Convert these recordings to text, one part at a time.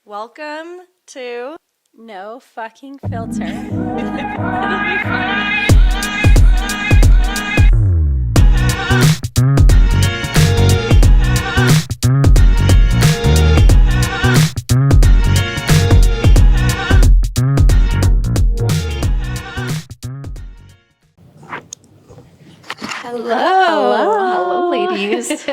Welcome to No Fucking Filter. It'll be fun. Hello, ladies.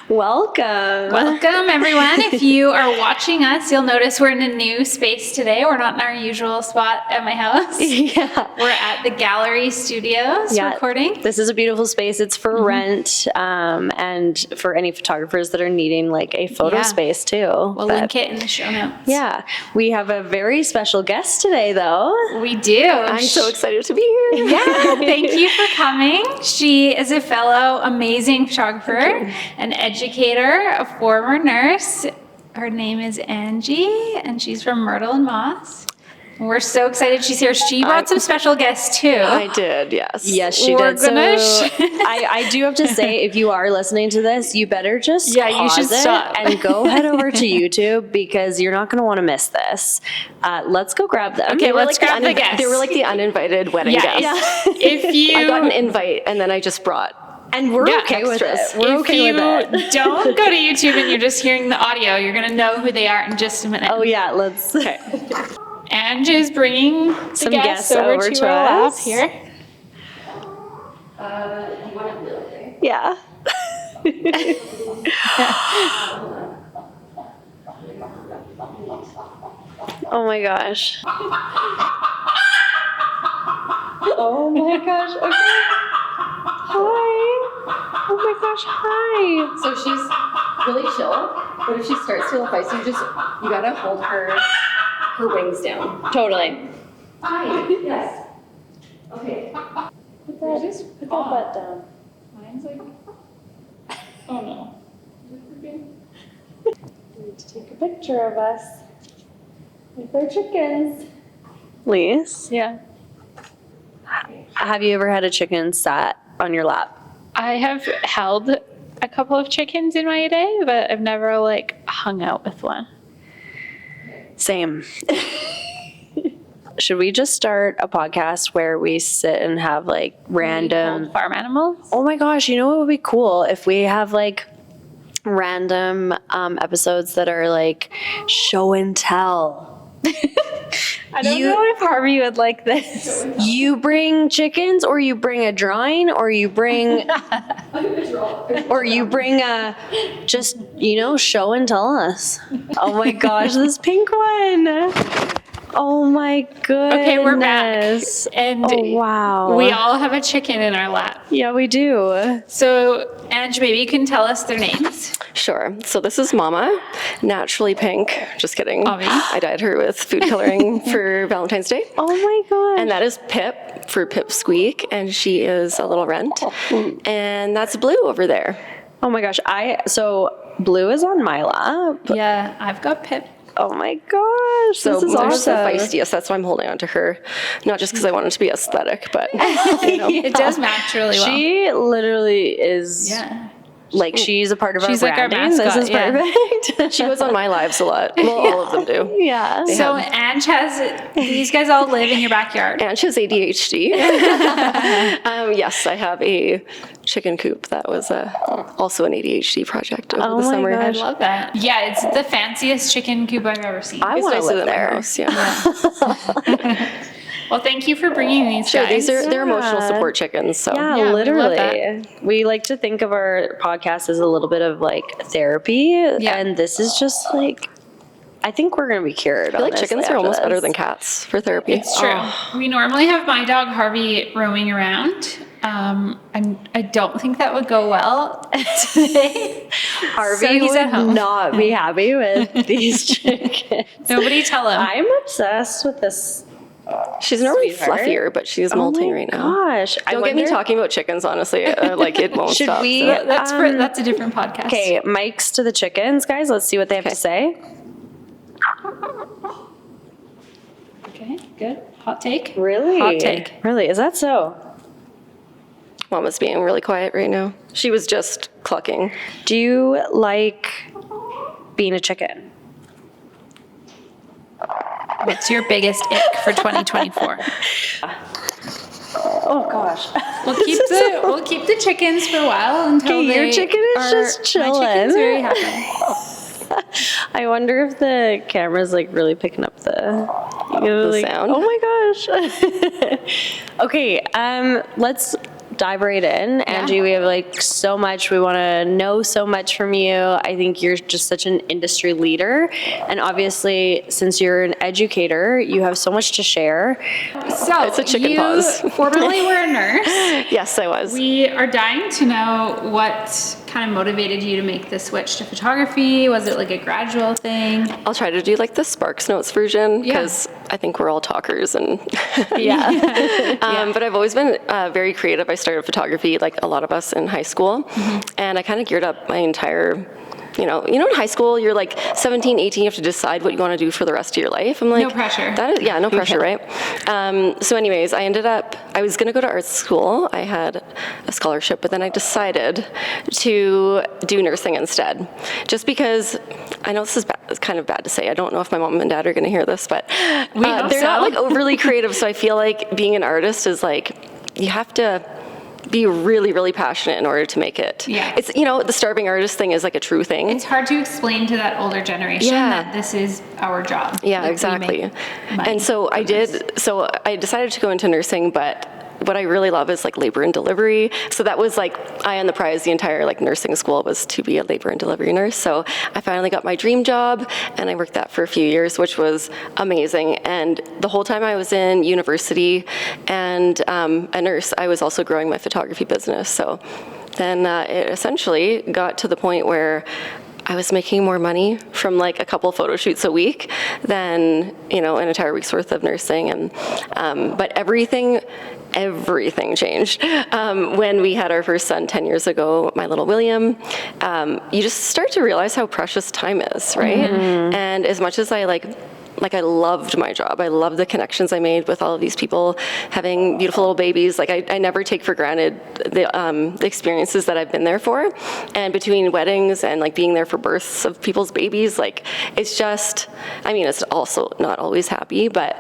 Welcome, everyone. If you are watching us, you'll notice we're in a new space today. We're not in our usual spot at my house. Yeah. We're at the Gallery Studios recording. This is a beautiful space. It's for rent and for any photographers that are needing like a photo space too. We'll link it in the show notes. Yeah. We have a very special guest today though. We do. I'm so excited to be here. Yeah, thank you for coming. She is a fellow amazing photographer, an educator, a former nurse. Her name is Angie, and she's from Myrtle Moss. We're so excited she's here. She brought some special guests too. I did, yes. Yes, she did. So I do have to say, if you are listening to this, you better just you should stop and go head over to YouTube because you're not going to want to miss this. Let's go grab them. Okay, let's grab the guests. They were like the uninvited wedding guests. Yeah. If you, I got an invite and then I just brought. And we're okay with it. We're okay with it. If you don't go to YouTube and you're just hearing the audio, you're going to know who they are in just a minute. Oh yeah, let's. Okay. Angie's bringing some guests over to our lap here. You want it real quick? Yeah. Oh my gosh. Oh my gosh. Okay. Hi. Oh my gosh. Hi. So she's really chill, but if she starts to look feisty, you gotta hold her wings down. Totally. Hi. Yes. Okay. Put that butt down. Mine's like, oh no. We need to take a picture of us with our chickens. Lise? Yeah. Have you ever had a chicken sat on your lap? I have held a couple of chickens in my day, but I've never like hung out with one. Same. Should we just start a podcast where we sit and have like random farm animals? Oh my gosh, you know what would be cool if we have like random episodes that are like show and tell. I don't know if Harvey would like this. You bring chickens, or you bring a drawing, or you bring just, show and tell us. Oh my gosh, this pink one. Oh my goodness. Okay, we're back. And wow. We all have a chicken in our lap. Yeah, we do. So, Ange, maybe you can tell us their names. Sure. So this is Mama, naturally pink. Just kidding. Obvious. I dyed her with food coloring for Valentine's Day. Oh my gosh. And that is Pip for Pip Squeak, and she is a little rent. And that's Blue over there. Oh my gosh. So Blue is on my lap. Yeah, I've got Pip. Oh my gosh, So this is Mother's the awesome. feistiest. That's why I'm holding on to her. Not just because I want it to be aesthetic, but It does match really well. She literally is like she's a part of She's our like our branding. mascot, This is perfect. she was on my lives a lot. Well, all of them do. Yeah. So Ange these guys all live in your backyard. And she has ADHD. Yes, I have a chicken coop. That was also an ADHD project over the summer. I love that. Yeah, it's the fanciest chicken coop I've ever seen. I want to nicer live than my there. house, yeah. Well, thank you for bringing these Sure, guys. they're emotional support chickens. So Yeah, Yeah, we love literally. We like to think of our podcast as a little bit of like therapy, and this is just like, I think we're gonna be cured. I feel like chickens are almost better than cats for therapy. It's true. We normally have my dog Harvey roaming around. I don't think that would go well today. Harvey would not be happy with these chickens. Nobody tell him. I'm obsessed with this. She's normally Sweetheart. fluffier, but she's molting right now. Gosh, Don't get me talking about chickens, honestly. Like it won't Should stop. we- so. That's a different podcast. Okay, mics to the chickens, guys. Let's see what they have to say. Okay, good. Hot take. Really? Hot take. Really? Is that so? Mama's being really quiet right now. She was just clucking. Do you like being a chicken? What's your biggest ick for 2024? Oh gosh. We'll keep the chickens for a while until Okay, your chicken is just My chilling. chicken's very happy. I wonder if the camera's like really picking up the sound. Oh my gosh. Okay, let's dive right in. Angie, we have like so much. We want to know so much from you. I think you're just such an industry leader. And obviously, since you're an educator, you have so much to share. So It's a chicken you pause. formerly were a nurse. Yes, I was. We are dying to know what kind of motivated you to make the switch to photography. Was it like a gradual thing? I'll try to do like the Sparks Notes version because I think we're all talkers and but I've always been very creative. I started photography like a lot of us in high school, and I kind of geared up my entire. You know, in high school, you're like 17, 18, you have to decide what you want to do for the rest of your life. I'm like, No pressure. No pressure, right? So anyways, I was going to go to art school. I had a scholarship, but then I decided to do nursing instead. Just because, I know this is it's kind of bad to say. I don't know if my mom and dad are going to hear this, but they're not like overly creative. So I feel like being an artist is like, you have to be really, really passionate in order to make it. Yeah. It's, the starving artist thing is like a true thing. It's hard to explain to that older generation that this is our job. Yeah, Like, we exactly. make money And so I from this. I decided to go into nursing, but what I really love is like labor and delivery. So that was like eye on the prize. The entire like nursing school was to be a labor and delivery nurse. So I finally got my dream job, and I worked that for a few years, which was amazing. And the whole time I was in university and a nurse, I was also growing my photography business. So then it essentially got to the point where I was making more money from like a couple photo shoots a week than, an entire week's worth of nursing. And, but everything changed. When we had our first son 10 years ago, my little William, you just start to realize how precious time is, right? And as much as I I loved my job. I loved the connections I made with all of these people having beautiful little babies. Like I never take for granted the experiences that I've been there for. And between weddings and like being there for births of people's babies, like it's just, it's also not always happy, but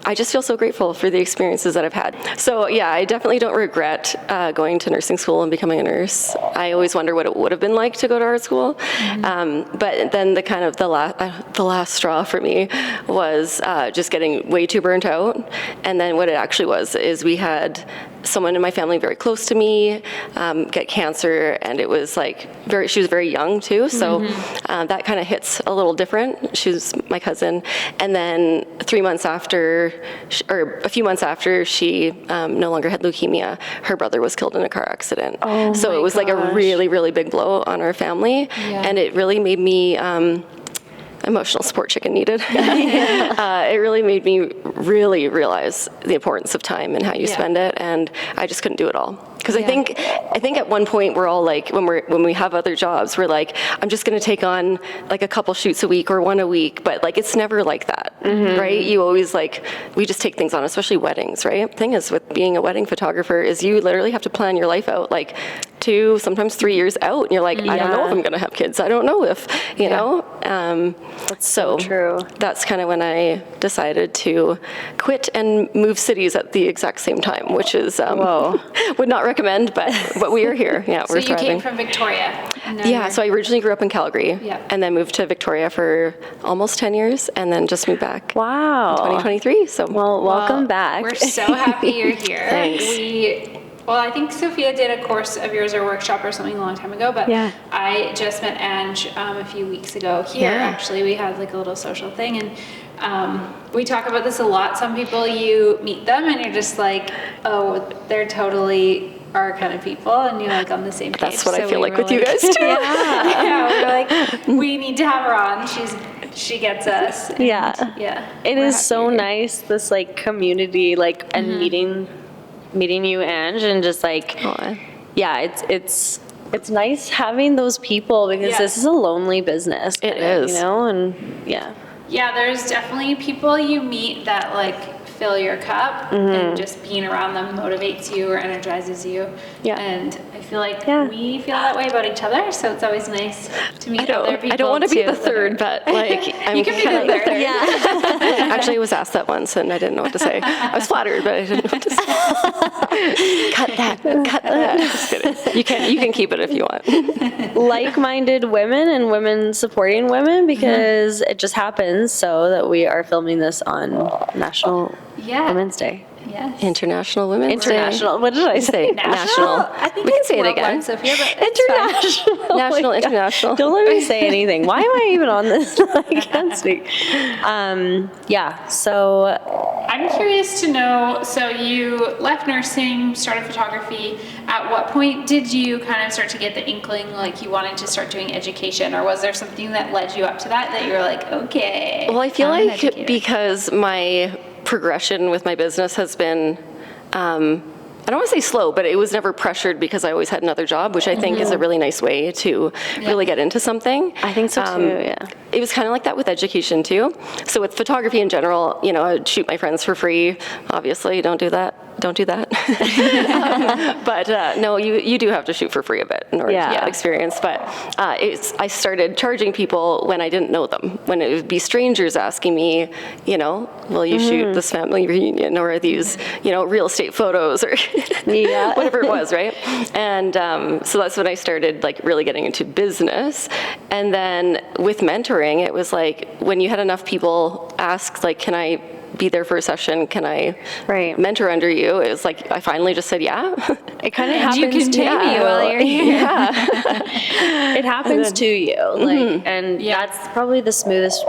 I just feel so grateful for the experiences that I've had. So yeah, I definitely don't regret going to nursing school and becoming a nurse. I always wonder what it would have been like to go to art school. But then the last straw for me was just getting way too burnt out. And then what it actually was is we had someone in my family very close to me get cancer, and it was like she was very young too, so that kind of hits a little different. She was my cousin, and then a few months after she no longer had leukemia, her brother was killed in a car accident. So it was like a really, really big blow on our family, and it really made me emotional support chicken needed. It really made me really realize the importance of time and how you spend it, and I just couldn't do it all. Because I think at one point we're all like, when we have other jobs, we're like, I'm just going to take on like a couple shoots a week or one a week, but like it's never like that, right? You always we just take things on, especially weddings, right? Thing is with being a wedding photographer is you literally have to plan your life out like 2, sometimes 3 years out, and you're like, I don't know if I'm going to have kids. I don't know if, you know. That's so true. That's kind of when I decided to quit and move cities at the exact same time, which is would not recommend, but we are here. Yeah, we're So you thriving. came from Victoria. Yeah, so I originally grew up in Calgary, and then moved to Victoria for almost 10 years, and then just moved back. Wow. 2023. So welcome back. We're so happy you're here. Thanks. I think Sophia did a course of yours or workshop or something a long time ago, but I just met Ange a few weeks ago here. Actually, we had like a little social thing, and we talk about this a lot. Some people, you meet them and you're just like, oh, they're totally our kind of people, and you're like on the same page. That's what I feel like with you guys too. We're like, we need to have her on. She gets us. And It is so nice, this like community, like and meeting you, Ange, and just like it's nice having those people, because this is a lonely business. It is. and there's definitely people you meet that like fill your cup, and just being around them motivates you or energizes you. Yeah. And I feel like Yeah. we feel that way about each other, so it's always nice to meet other people. I don't want to be too the that third, are- but like I'm You can be kinda the third. Yeah. Actually, I was asked that once, and I didn't know what to say. I was flattered, but I didn't know what to say. Cut that. Just kidding. You can keep it if you want. Like-minded women and women supporting women, because it just happens so that we are filming this on National Yeah. Women's Day. Yes. International Women's Day. International. What did I say? National. I think We can it's say it worldwide, again. Sophia, but it's fine. International. National, Oh my God. international. Don't let me say anything. Why am I even on this? I can't speak. Yeah. So I'm curious to know, so you left nursing, started photography. At what point did you kind of start to get the inkling like you wanted to start doing education, or was there something that led you up to that you were like, okay? Well, I feel I'm an like educator? because my progression with my business has been, I don't want to say slow, but it was never pressured because I always had another job, which I think is a really nice way to really get into something. I think so too, yeah. It was kind of like that with education too. So with photography in general, you know, I'd shoot my friends for free. Obviously, don't do that. Don't do that. But no, you do have to shoot for free a bit in order to get experience. But I started charging people when I didn't know them, when it would be strangers asking me, you know, will you shoot this family reunion, or these, you know, real estate photos, or whatever it was, right? And so that's when I started like really getting into business. And then with mentoring, it was like when you had enough people ask, like, can I be there for a session? Can I mentor under you? It was like, I finally just said, yeah. it kind of And happens you can to pay me while you're here. It happens to you, like, and that's probably the smoothest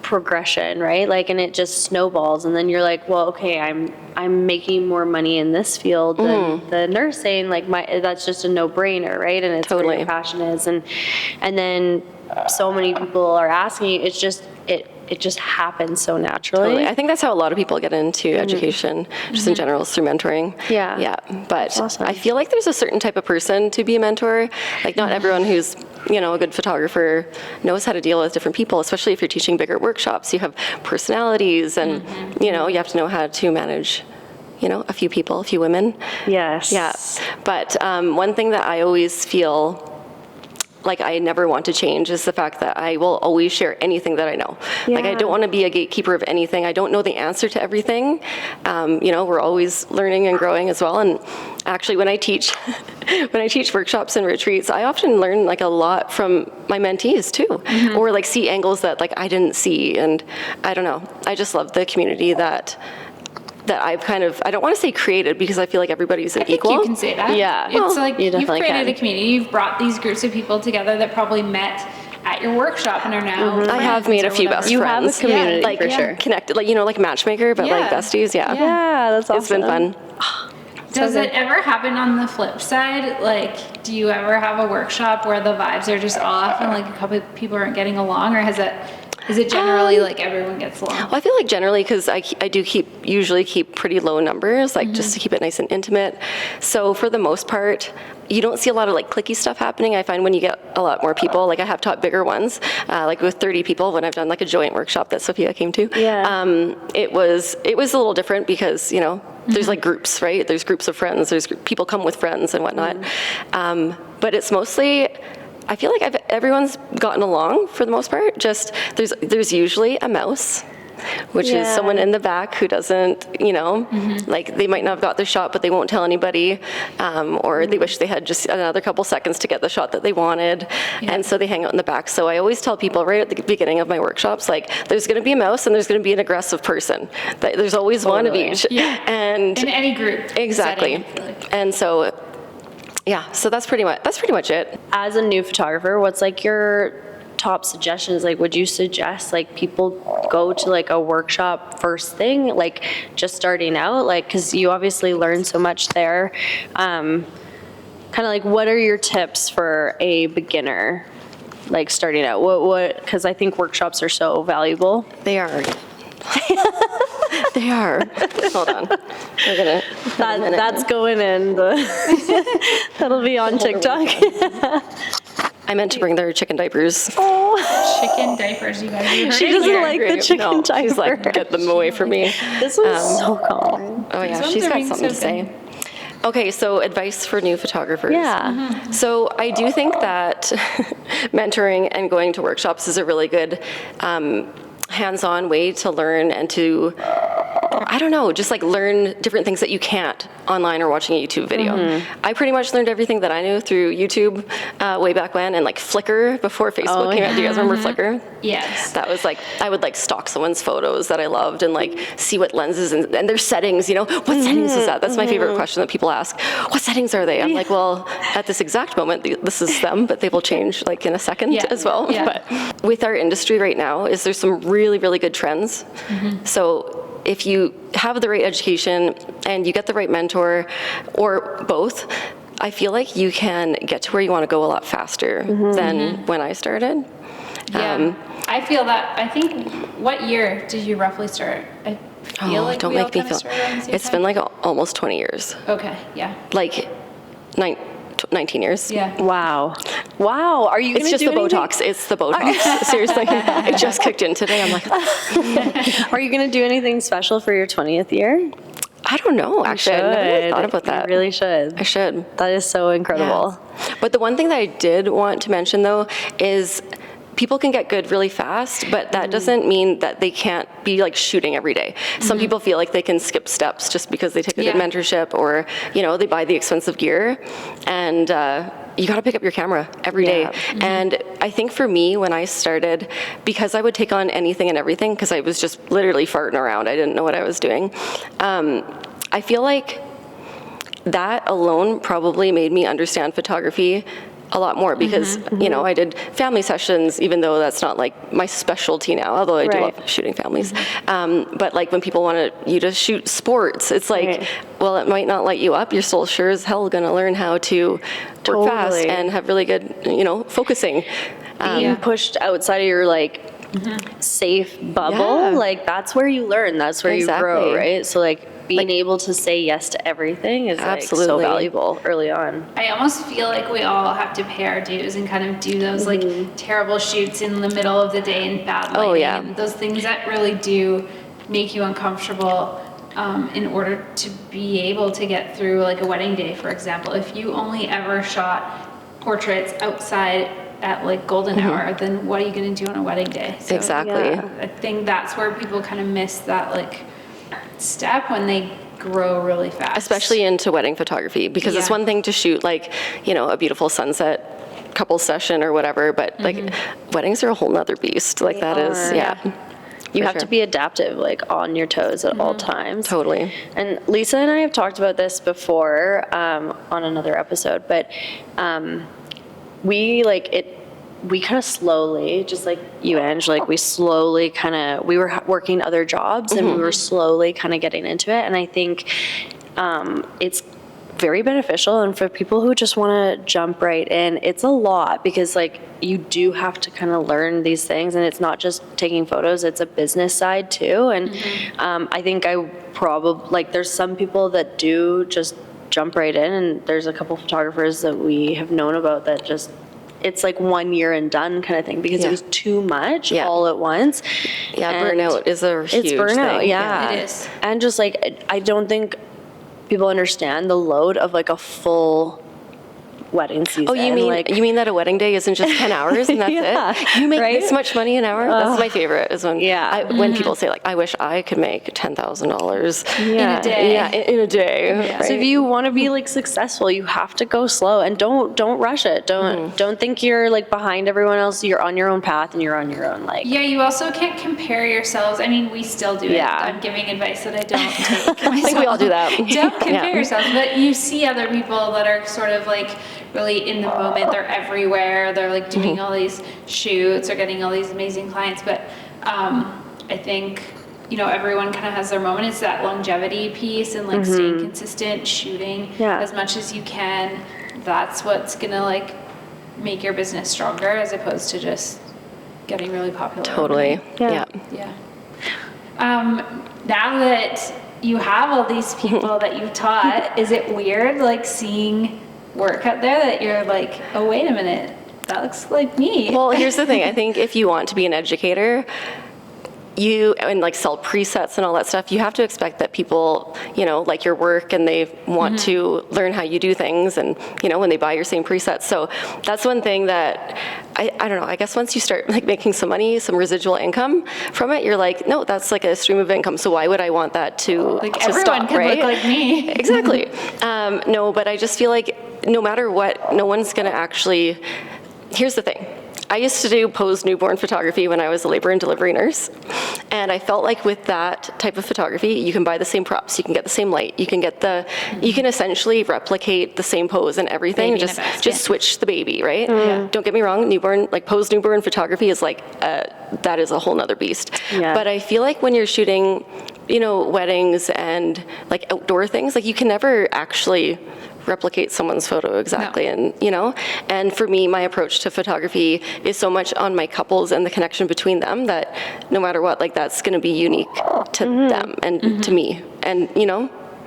progression, right? Like, and it just snowballs, and then you're like, well, okay, I'm making more money in this field than the nursing. Like, that's just a no-brainer, right? And it's where your passion is, and then so many people are asking you. It's just it just happens so naturally. Totally. I think that's how a lot of people get into education, just in general, is through mentoring. Yeah. But awesome. I feel like there's a certain type of person to be a mentor. Like, not everyone who's, you know, a good photographer knows how to deal with different people, especially if you're teaching bigger workshops. You have personalities, and, you know, you have to know how to manage, you know, a few people, a few women. Yes. Yeah. But one thing that I always feel like I never want to change is the fact that I will always share anything that I know. Like, I don't want to be a gatekeeper of anything. I don't know the answer to everything. You know, we're always learning and growing as well. And actually, when I teach workshops and retreats, I often learn like a lot from my mentees too, or like see angles that like I didn't see. And I don't know. I just love the community that I've kind of, I don't want to say created, because I feel like everybody's an equal. You can say that. Yeah. It's Well, like you you've definitely created can. a community. You've brought these groups of people together that probably met at your workshop and are now I have made a friends or few whatever. best You have a friends. community, like, for sure. Connected, like, you know, like matchmaker, but like Yeah. besties. Yeah. Yeah, that's awesome. It's been fun. Does it ever happen on the flip side? Like, do you ever have a workshop where the vibes are just off and like a couple of people aren't getting along, or is it generally like everyone gets along? Well, I feel like generally, because I do usually keep pretty low numbers, like just to keep it nice and intimate. So for the most part, you don't see a lot of like cliquey stuff happening. I find when you get a lot more people, like I have taught bigger ones, like with 30 people when I've done like a joint workshop that Sophia came to. Yeah. It was a little different because, you know, there's like groups, right? There's groups of friends. There's people come with friends and whatnot. But it's mostly, I feel like everyone's gotten along for the most part. Just there's usually a mouse, which is someone in the back who doesn't, you know, like they might not have got their shot, but they won't tell anybody, or they wish they had just another couple seconds to get the shot that they wanted, and so they hang out in the back. So I always tell people right at the beginning of my workshops, like, there's going to be a mouse and there's going to be an aggressive person. There's always one of each. Yeah. And In any group. exactly. setting, I feel like. And so, yeah. So that's pretty much it. As a new photographer, what's like your top suggestions? Like, would you suggest like people go to like a workshop first thing, like just starting out, like, because you obviously learn so much there, kind of like, what are your tips for a beginner like starting out? What because I think workshops are so valuable. They are. They are. Hold on. We're gonna. That's going in the that'll be on TikTok. I meant to bring their chicken diapers. Chicken diapers, you guys. You heard She it doesn't here. like the chicken No, she's like, diaper. get them away from me. This was so common. Oh yeah, These she's ones are got being something to so say. Okay, so advice for new photographers. Yeah. So I do think that mentoring and going to workshops is a really good hands-on way to learn and to, I don't know, just like learn different things that you can't online or watching a YouTube video. I pretty much learned everything that I knew through YouTube way back when, and like Flickr before Facebook came out. Do you guys remember Flickr? Yes. That was like, I would like stalk someone's photos that I loved and like see what lenses and their settings, you know, what settings is that? That's my favorite question that people ask. What settings are they? I'm like, well, at this exact moment, this is them, but they will change like in a second as well. Yeah. But with our industry right now, there's some really, really good trends. So if you have the right education and you get the right mentor or both, I feel like you can get to where you want to go a lot faster than when I started. Yeah. I feel that. I think, what year did you roughly start? I feel like don't we all make me kinda feel. started around the same It's time. been like almost 20 years, Okay, yeah. like 19 years. Yeah. Wow. Wow. Are you going It's to just do the anything? Botox. It's the Botox. Seriously, it just kicked in today. I'm like, Are you going to do anything special for your 20th year? I don't know. Actually, I never really thought about You that. really should. I should. That is so incredible. But the one thing that I did want to mention, though, is people can get good really fast, but that doesn't mean that they can't be like shooting every day. Some people feel like they can skip steps just because they take a good mentorship, or, you know, they buy the expensive gear, and you got to pick up your camera every day. And I think for me, when I started, because I would take on anything and everything, because I was just literally farting around, I didn't know what I was doing. I feel like that alone probably made me understand photography a lot more, because you know, I did family sessions, even though that's not like my specialty now, although I do love shooting families. But like when people want you to shoot sports, it's like, well, it might not light you up. You're still sure as hell gonna learn how to work fast and have really good, you know, focusing. Being pushed outside of your like safe bubble, like that's where you learn, that's where you grow, right? So like being able to say yes to everything is like so valuable early on. I almost feel like we all have to pay our dues and kind of do those like terrible shoots in the middle of the day in bad lighting. And those things that really do make you uncomfortable in order to be able to get through like a wedding day, for example. If you only ever shot portraits outside at like golden hour, then what are you going to do on a wedding day? So, I think that's where people kind of miss that like step when they grow really fast. Especially into wedding photography, because it's one thing to shoot like, you know, a beautiful sunset couple session or whatever, but like weddings are a whole nother beast. Like that is, You have to be adaptive, like on your toes at all times. Totally. And Lisa and I have talked about this before on another episode, but we kind of slowly, just like you, Ange, like we slowly we were working other jobs and we were slowly kind of getting into it. And I think it's very beneficial. And for people who just want to jump right in, it's a lot, because like you do have to kind of learn these things, and it's not just taking photos, it's a business side too. And I think there's some people that do just jump right in, and there's a couple photographers that we have known about that just, it's like 1 year and done kind of thing, because it was too much all at once. Burnout is a huge It's burnout, thing. It is. And just like, I don't think people understand the load of like a full wedding season. Oh, you mean that a wedding day isn't just 10 hours and that's it? You make this much money an hour? That's my favorite, is when when people say like, I wish I could make $10,000 in a day. Yeah, in a day. Right? So if you want to be like successful, you have to go slow, and don't rush it. Don't think you're like behind everyone else. You're on your own path and you're on your own like. Yeah, you also can't compare yourselves. I mean, we still do it. I'm giving advice that I don't take. I think we all do that. Don't compare yourselves, but you see other people that are sort of like really in the moment. They're everywhere. They're like doing all these shoots or getting all these amazing clients. But I think, you know, everyone kind of has their moment. It's that longevity piece and like staying consistent, shooting as much as you can. That's what's gonna like make your business stronger, as opposed to just getting really popular. Totally. Yeah. Now that you have all these people that you've taught, is it weird like seeing work out there that you're like, oh, wait a minute, that looks like me. Well, here's the thing. I think if you want to be an educator, and like sell presets and all that stuff, you have to expect that people, like your work and they want to learn how you do things, and, when they buy your same presets. So that's one thing that I don't know, I guess once you start like making some money, some residual income from it, you're like, no, that's like a stream of income. So why would I want that to everyone stop, can right? look like me. Exactly. No, but I just feel like no matter what, no one's going to actually, here's the thing. I used to do posed newborn photography when I was a labor and delivery nurse. And I felt like with that type of photography, you can buy the same props, you can get the same light, you can essentially replicate the same pose and everything, just switch the baby, right? Don't get me wrong, posed newborn photography is like, that is a whole nother beast. Yeah. But I feel like when you're shooting, weddings and like outdoor things, like you can never actually replicate someone's photo exactly. No. And for me, my approach to photography is so much on my couples and the connection between them that no matter what, like that's going to be unique to them and to me. And,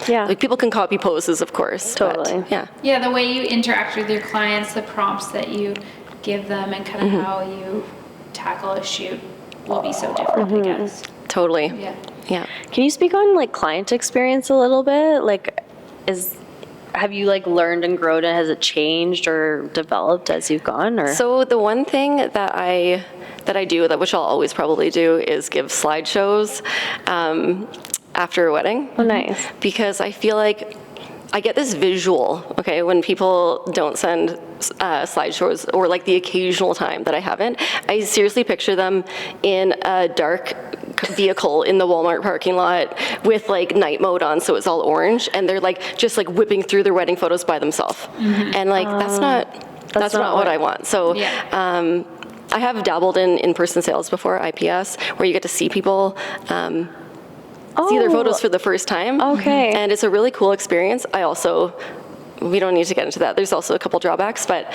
yeah, like people can copy poses, of course. Totally. But, Yeah, the way you interact with your clients, the prompts that you give them, and kind of how you tackle a shoot will be so different, I guess. Totally. Yeah. Can you speak on like client experience a little bit? Like, have you like learned and grown, and has it changed or developed as you've gone? Or So the one thing that I do, which I'll always probably do, is give slideshows after a wedding. Oh, nice. Because I feel like I get this visual, okay, when people don't send slideshows, or like the occasional time that I haven't, I seriously picture them in a dark vehicle in the Walmart parking lot with like night mode on, so it's all orange, and they're like just like whipping through their wedding photos by themselves. And like that's not what I want. So I have dabbled in in-person sales before, IPS, where you get to see people see their photos for the first time. Okay. And it's a really cool experience. We don't need to get into that. There's also a couple drawbacks, but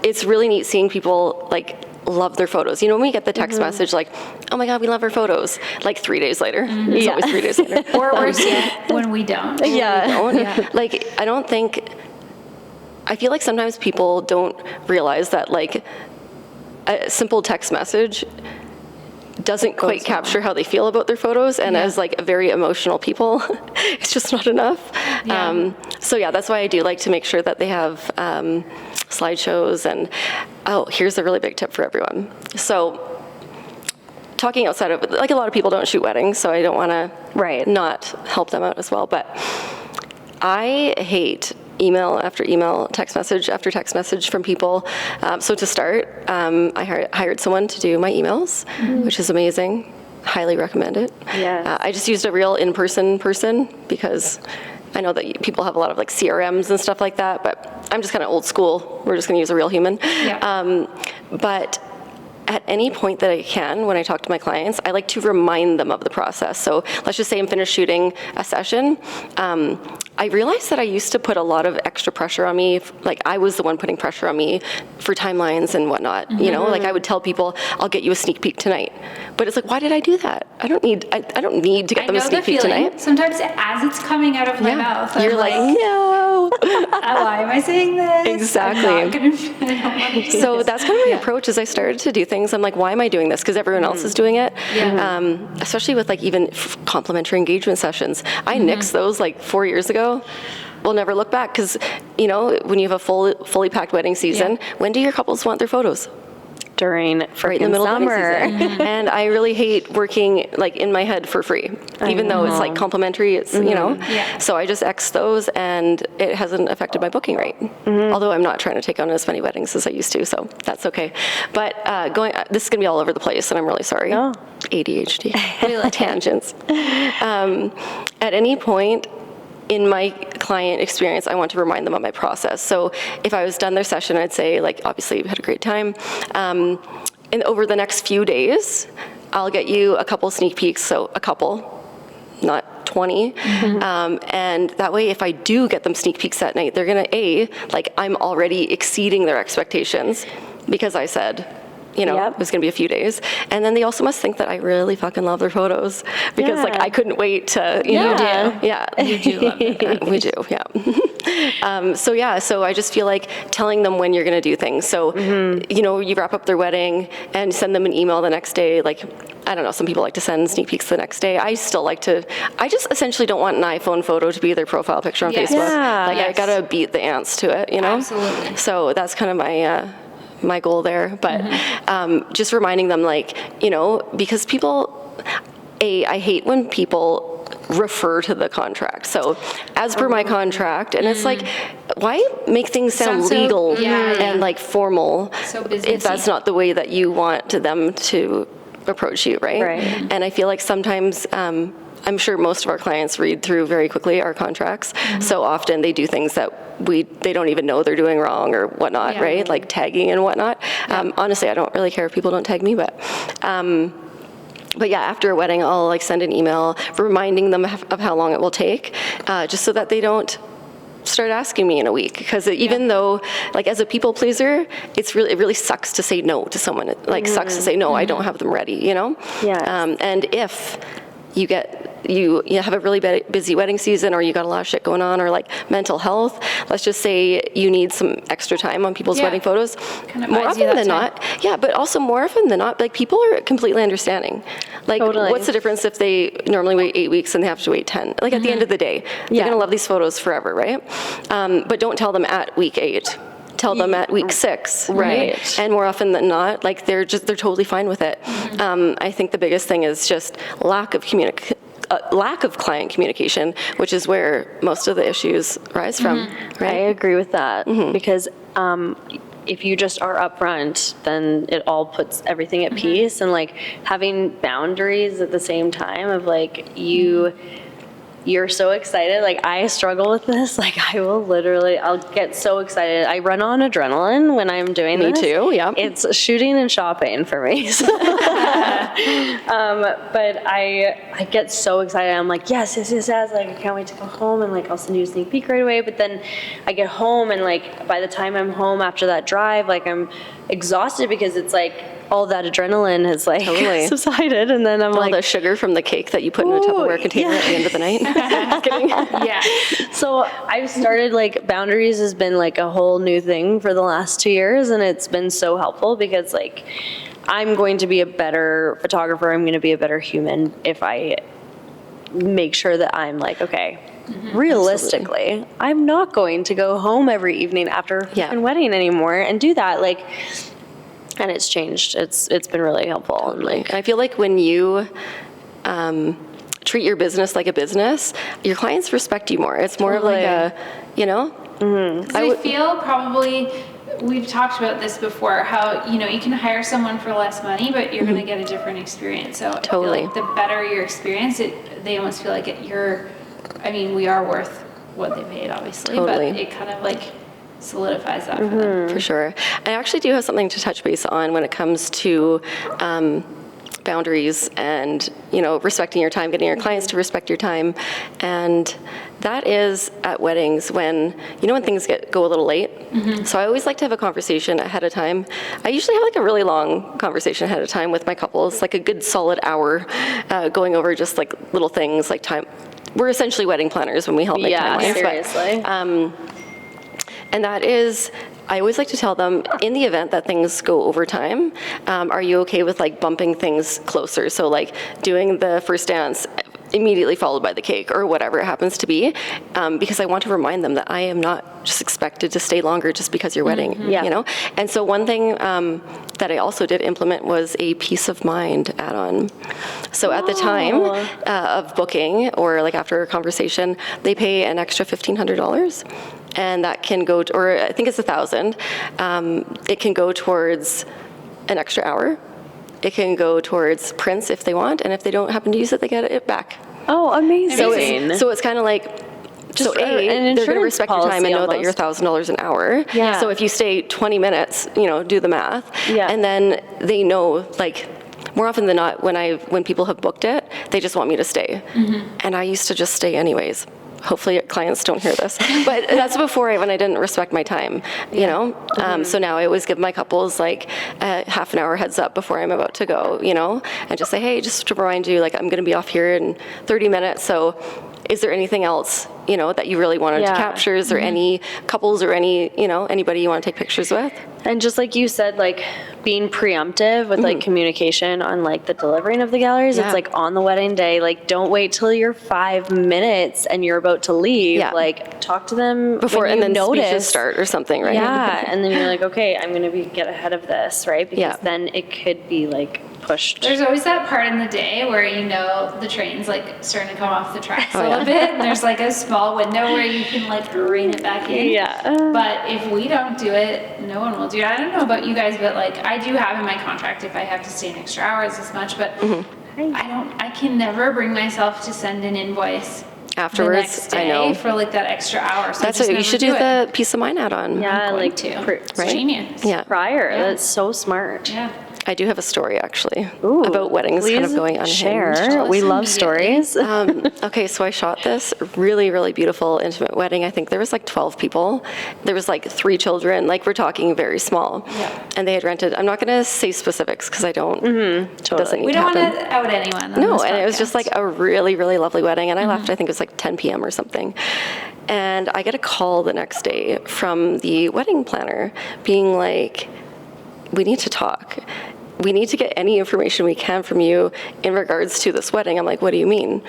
it's really neat seeing people like love their photos. When we get the text message like, oh my God, we love our photos, like 3 days later. It's always 3 days later. Or worse yet, when we don't. Yeah. Like, I feel like sometimes people don't realize that like a simple text message doesn't quite capture how they feel about their photos, and as like very emotional people, it's just not enough. So that's why I do like to make sure that they have slideshows. And here's a really big tip for everyone. So talking outside of, like, a lot of people don't shoot weddings, so I don't want to not help them out as well, but I hate email after email, text message after text message from people. So to start, I hired someone to do my emails, which is amazing. Highly recommend it. Yes. I just used a real in-person person because I know that people have a lot of like CRMs and stuff like that, but I'm just kind of old school. We're just going to use a real human. Yeah. But at any point that I can, when I talk to my clients, I like to remind them of the process. So let's just say I'm finished shooting a session. I realized that I used to put a lot of extra pressure on me. Like I was the one putting pressure on me for timelines and whatnot. Like I would tell people, I'll get you a sneak peek tonight. But it's like, why did I do that? I don't need to get them a sneak peek tonight. Sometimes as it's coming out of my mouth, you're like, no. Why am I saying this? Exactly. So that's kind of my approach. As I started to do things, I'm like, why am I doing this? Because everyone else is doing it. Especially with like even complimentary engagement sessions. I nixed those like 4 years ago. We'll never look back because, when you have a fully packed wedding season, when do your couples want their photos? During right in the middle summer. Of the season. And I really hate working like in my head for free, even though it's like complimentary. It's So I just X those, and it hasn't affected my booking rate. Although I'm not trying to take on as many weddings as I used to, so that's okay. But this is gonna be all over the place, and I'm really sorry. Oh. ADHD, tangents. At any point in my client experience, I want to remind them of my process. So if I was done their session, I'd say, like, obviously you had a great time. And over the next few days, I'll get you a couple sneak peeks, so a couple, not 20. And that way, if I do get them sneak peeks that night, they're gonna, I'm already exceeding their expectations because I said, it was going to be a few days. And then they also must think that I really fucking love their photos because like I couldn't wait to, You do love it. We do, yeah. So I just feel like telling them when you're going to do things. So, you wrap up their wedding and send them an email the next day. Like, I don't know, some people like to send sneak peeks the next day. I just essentially don't want an iPhone photo to be their profile picture on Yes. Facebook. Yeah. Like, I got to beat the ants to it, Absolutely. So that's kind of my goal there. But just reminding them, like, because people, I hate when people refer to the contract. So as per my contract, and it's like, why make things sound Sounds so- legal yeah. and like formal So if that's businessy. not the way that you want them to approach you, right? Right. And I feel like sometimes, I'm sure most of our clients read through very quickly our contracts. So often they do things that they don't even know they're doing wrong or whatnot, Yeah. right? Like tagging and whatnot. Honestly, I don't really care if people don't tag me, but yeah, after a wedding, I'll like send an email reminding them of how long it will take, just so that they don't start asking me in a week. Because even though, like, as a people pleaser, it really sucks to say no to someone. It like sucks to say no, I don't have them ready, Yes. And if you have a really busy wedding season, or you got a lot of shit going on, or like mental health, let's just say you need some extra time on people's Yeah. wedding photos, Kind of more buys you often that than time. not, yeah, but also more often than not, like, people are completely understanding. Like, Totally. what's the difference if they normally wait 8 weeks and they have to wait 10? Like, at the end of the day, they're Yeah. gonna love these photos forever, right? But don't tell them at week 8. Tell them at week 6, right? Right. And more often than not, like, they're totally fine with it. I think the biggest thing is just lack of client communication, which is where most of the issues rise from, I right? agree with that because if you just are upfront, then it all puts everything at peace, and like having boundaries at the same time of like you're so excited. Like, I struggle with this. Like, I'll get so excited. I run on adrenaline when I'm doing Me this. too, yeah. It's shooting and shopping for me. So, but I get so excited. I'm like, yes. Like, I can't wait to go home, and like, I'll send you a sneak peek right away. But then I get home, and like, by the time I'm home after that drive, like, I'm exhausted because it's like all that adrenaline has like Totally. subsided. And then I'm All like, the sugar from the cake that you put in a Tupperware container at the end of the night. Just kidding. Yeah. so I've started, like, boundaries has been like a whole new thing for the last 2 years, and it's been so helpful because like I'm going to be a better photographer. I'm going to be a better human if I make sure that I'm like, okay, realistically, I'm not going to go home every evening after a Yeah. freaking wedding anymore and do that. Like, and it's changed. It's been really helpful. And like, And I feel like when you treat your business like a business, your clients respect you more. It's more of like a, I feel probably, we've talked about this before, how, you can hire someone for less money, but you're going to get a different experience. So Totally. I feel like the better your experience, they almost feel like we are worth what they paid, obviously, Totally. but it kind of like solidifies that for them. For sure. I actually do have something to touch base on when it comes to boundaries and, respecting your time, getting your clients to respect your time. And that is at weddings when things go a little late. So I always like to have a conversation ahead of time. I usually have like a really long conversation ahead of time with my couples, like a good solid hour, going over just like little things like time. We're essentially wedding planners when we help make yeah, timelines. seriously. And that is, I always like to tell them, in the event that things go over time, are you okay with like bumping things closer? So like doing the first dance immediately followed by the cake or whatever it happens to be, because I want to remind them that I am not just expected to stay longer just because you're wedding, Yeah. And so one thing that I also did implement was a peace of mind add-on. So at the time of booking or like after a conversation, they pay an extra $1,500. And that can go, or I think it's $1,000. It can go towards an extra hour. It can go towards prints if they want, and if they don't happen to use it, they get it back. Oh, amazing. So it's kind of like, Just so an they're going to insurance respect your time and policy know that you're almost. $1,000 an hour. Yeah. So if you stay 20 minutes, do the math. Yeah. And then they know, like, more often than not, when people have booked it, they just want me to stay. And I used to just stay anyways. Hopefully clients don't hear this, but that's before when I didn't respect my time, So now I always give my couples like a half an hour heads up before I'm about to go, and just say, hey, just to remind you, like, I'm going to be off here in 30 minutes. So is there anything else, that you really wanted to Yeah. capture? Is there any couples or anybody you want to take pictures with? And just like you said, like being preemptive with like communication on like the delivering of the galleries. Yeah. It's like on the wedding day, like don't wait till you're 5 minutes and you're about to leave. Yeah. Like talk to them Before, when and you then notice. speeches start or something, right? Yeah, and then you're like, okay, I'm gonna get ahead of this, right? Because Yeah. then it could be like pushed. There's always that part in the day where the train's like starting to come off the tracks a yeah. little bit, and there's like a small window where you can like rein it back in. Yeah. But if we don't do it, no one will do it. I don't know about you guys, but like I do have in my contract if I have to stay an extra hours this much, but I can never bring myself to send an invoice Afterwards, the next day I know. for like that extra hour. So I That's just what you never should do it. the peace of mind add-on. Yeah, I'm going like to. It's right? genius. Yeah. prior. Yeah. That's so smart. Yeah. I do have a story actually Ooh, about weddings kind of please going unhinged. share. We Listen love immediately. stories. Okay, so I shot this really, really beautiful intimate wedding. I think there was like 12 people. There was like 3 children. Like we're talking very small. Yeah. And they had rented. I'm not going to say specifics because I don't. It doesn't need We to don't want happen. to out anyone. On No, this and it was just podcast. like a really, really lovely wedding. And I left, I think it was like 10 p.m. or something. And I get a call the next day from the wedding planner being like, we need to talk. We need to get any information we can from you in regards to this wedding. I'm like, what do you mean?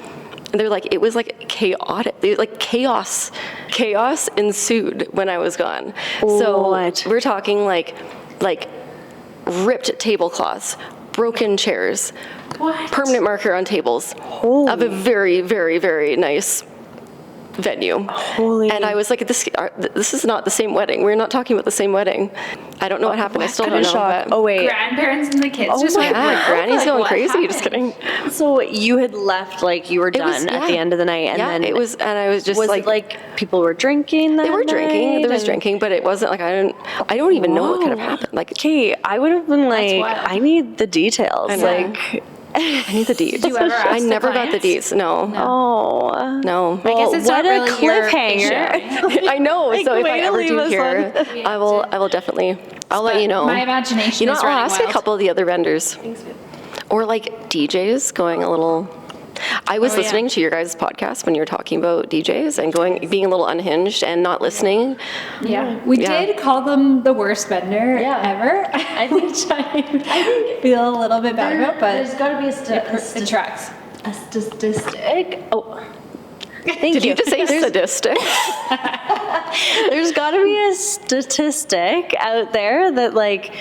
And they're like, it was like chaotic, like chaos ensued when I was gone. So What? we're talking like ripped tablecloths, broken chairs, What? permanent marker on tables of a very, very, very nice venue. Holy. And I was like, this is not the same wedding. We're not talking about the same wedding. I don't know what happened. I still don't know. Shock. But Oh wait. grandparents and the kids Oh just my went God, broke? Granny's Like, going what crazy. Just happened? kidding. So you had left, like you were It was- done at the yeah. end of the night, and Yeah, then it was, and I was just was like, it like people were drinking that they were drinking. There was night, drinking, but it wasn't like I don't even know what could have Whoa. happened. Like Okay, I would have been like, wild. I need the details. I know. Like, I need the deeds. Did you ever I ask the never got the clients? deeds. No. oh, No. I guess it's what not a really your cliffhanger. issue. I know. Like, So if way I to ever leave do us hear, on- I will definitely. I'll let you know. My imagination You know, is I'll running ask wild. a couple of the other vendors. Or like DJs going a little. I was Oh, yeah. listening to your guys' podcast when you were talking about DJs and being a little unhinged and not listening. Yeah, we Yeah. did call them the worst vendor Yeah. ever. I think feel a little bit bad about, but got to be it tracks. statistic. Oh, thank Did you just say sadistic? There's got to be a statistic out there that like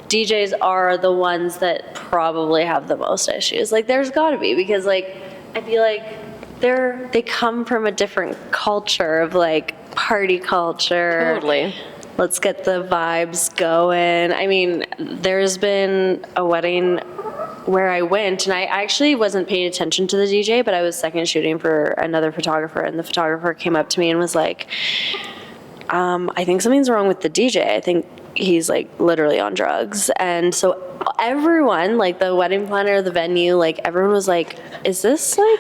DJs are the ones that probably have the most issues. Like there's got to be, because like I feel like they come from a different culture of like party culture. Totally. Let's get the vibes going. I mean, there's been a wedding where I went and I actually wasn't paying attention to the DJ, but I was second shooting for another photographer, and the photographer came up to me and was like, I think something's wrong with the DJ. I think he's like literally on drugs. And so everyone, like the wedding planner, the venue, like everyone was like, is this like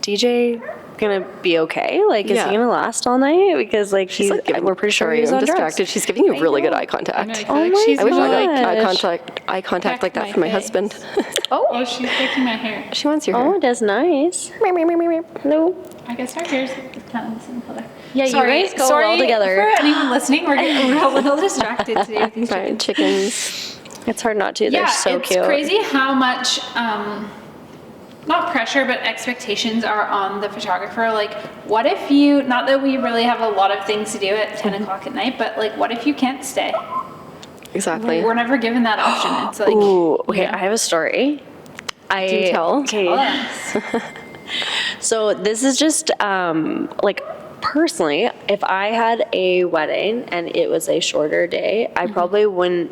DJ gonna be okay? Like, is Yeah. he gonna last all night? Because like She's like we're pretty sure sorry, he's I'm on distracted. drugs. She's giving you really good know. eye contact. I my she's I wish I got gosh. eye contact Peck like that my from my face. husband. Oh, she's picking my hair. She wants your hair. Oh, that's nice. No. I guess our hair's kind of the same color. Yeah, you guys go well together. For anyone listening, we're a little distracted today with these Right, chickens. chickens. It's hard not to. They're Yeah, so it's cute. crazy how much, not pressure, but expectations are on the photographer. Like, what if you, not that we really have a lot of things to do at 10 o'clock at night, but like, what if you can't stay? Exactly. We're never given that option. It's like, Ooh, okay, yeah. I have a story. Do tell. Okay. Yes. So this is just like personally, if I had a wedding and it was a shorter day, I probably wouldn't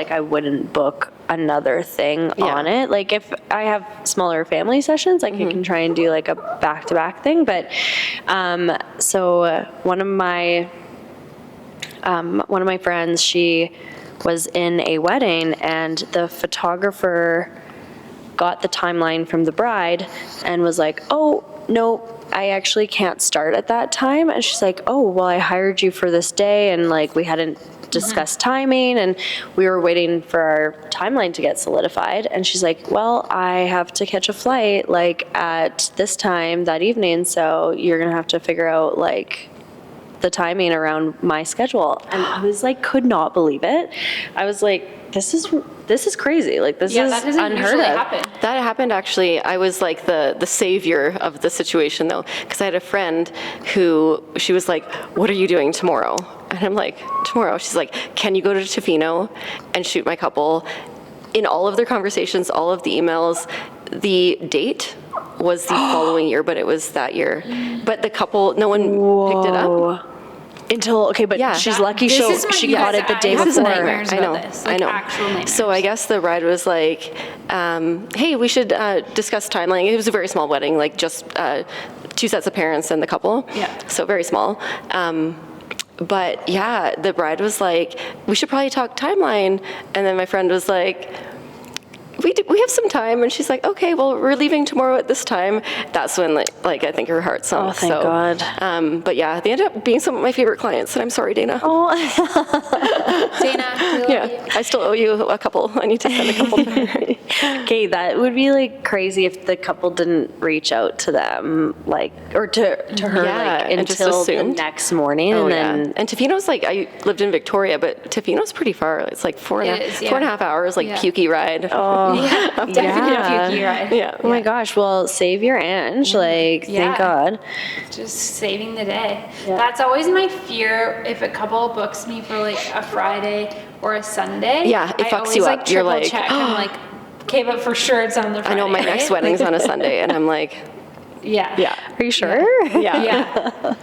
I wouldn't book another thing Yeah. on it. Like if I have smaller family sessions, like I can try and do like a back-to-back thing. But so one of my friends, she was in a wedding and the photographer got the timeline from the bride and was like, oh, no, I actually can't start at that time. And she's like, oh, well, I hired you for this day and like we hadn't discuss timing, and we were waiting for our timeline to get solidified. And she's like, well, I have to catch a flight like at this time that evening, so you're gonna have to figure out like the timing around my schedule. And I was like, could not believe it. I was like, this is crazy. Like, this Yeah, is that doesn't unheard usually of. happen. That happened actually. I was like the savior of the situation though, because I had a friend who, she was like, what are you doing tomorrow? And I'm like, tomorrow? She's like, can you go to Tofino and shoot my couple? In all of their conversations, all of the emails, the date was the following year, but it was that year. But the couple, no one picked it up. But Yeah. she's lucky This is she my- got it the day I have before. nightmares I about know, this, I like know. actual nightmares. So I guess the bride was like, hey, we should discuss timeline. It was a very small wedding, like just 2 sets of parents and the couple. Yeah. So very small. But yeah, the bride was like, we should probably talk timeline. And then my friend was like, we have some time. And she's like, okay, well, we're leaving tomorrow at this time. That's when like I think her heart sunk. Oh, thank God. But yeah, they ended up being some of my favorite clients. And I'm sorry, Dana. Dana, we love Yeah, you. I still owe you a couple. I need to send a couple to her. Okay, that would be like crazy if the couple didn't reach out to them, like, or to her, Yeah, like, and just until the assumed. next morning, Oh, and yeah. then And Tofino's like, I lived in Victoria, but Tofino's pretty far. It's like four and It is, yeah. 4.5 hours, like Yeah. pukey ride. Yeah, definitely Yeah. a pukey ride. Yeah. oh my gosh, well, save your Ange, like, Yeah. thank God. Just saving the day. That's always my fear if a couple books me for like a Friday or a Sunday. Yeah, it I fucks always, you like, up. You're triple like, check. I'm like, okay, but for sure it's on the I Friday. know my next right? wedding's on a Sunday, and I'm like, Yeah. yeah. Are you sure? Yeah. Yeah.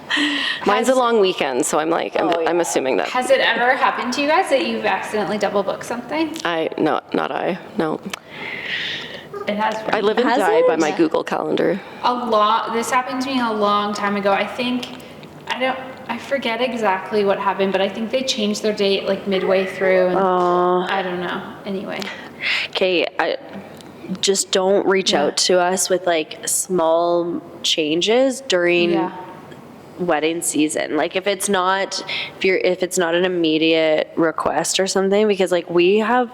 Mine's a long weekend, so I'm like, I'm assuming that. Has it ever happened to you guys that you've accidentally double booked something? No, not I. No. It has. For I me. live and Has die by it? my Google Calendar. This happened to me a long time ago. I think, I forget exactly what happened, but I think they changed their date like midway through. And I don't know. Anyway. Okay, just don't reach out to us with like small changes during wedding season. Like if it's not an immediate request or something, because like we have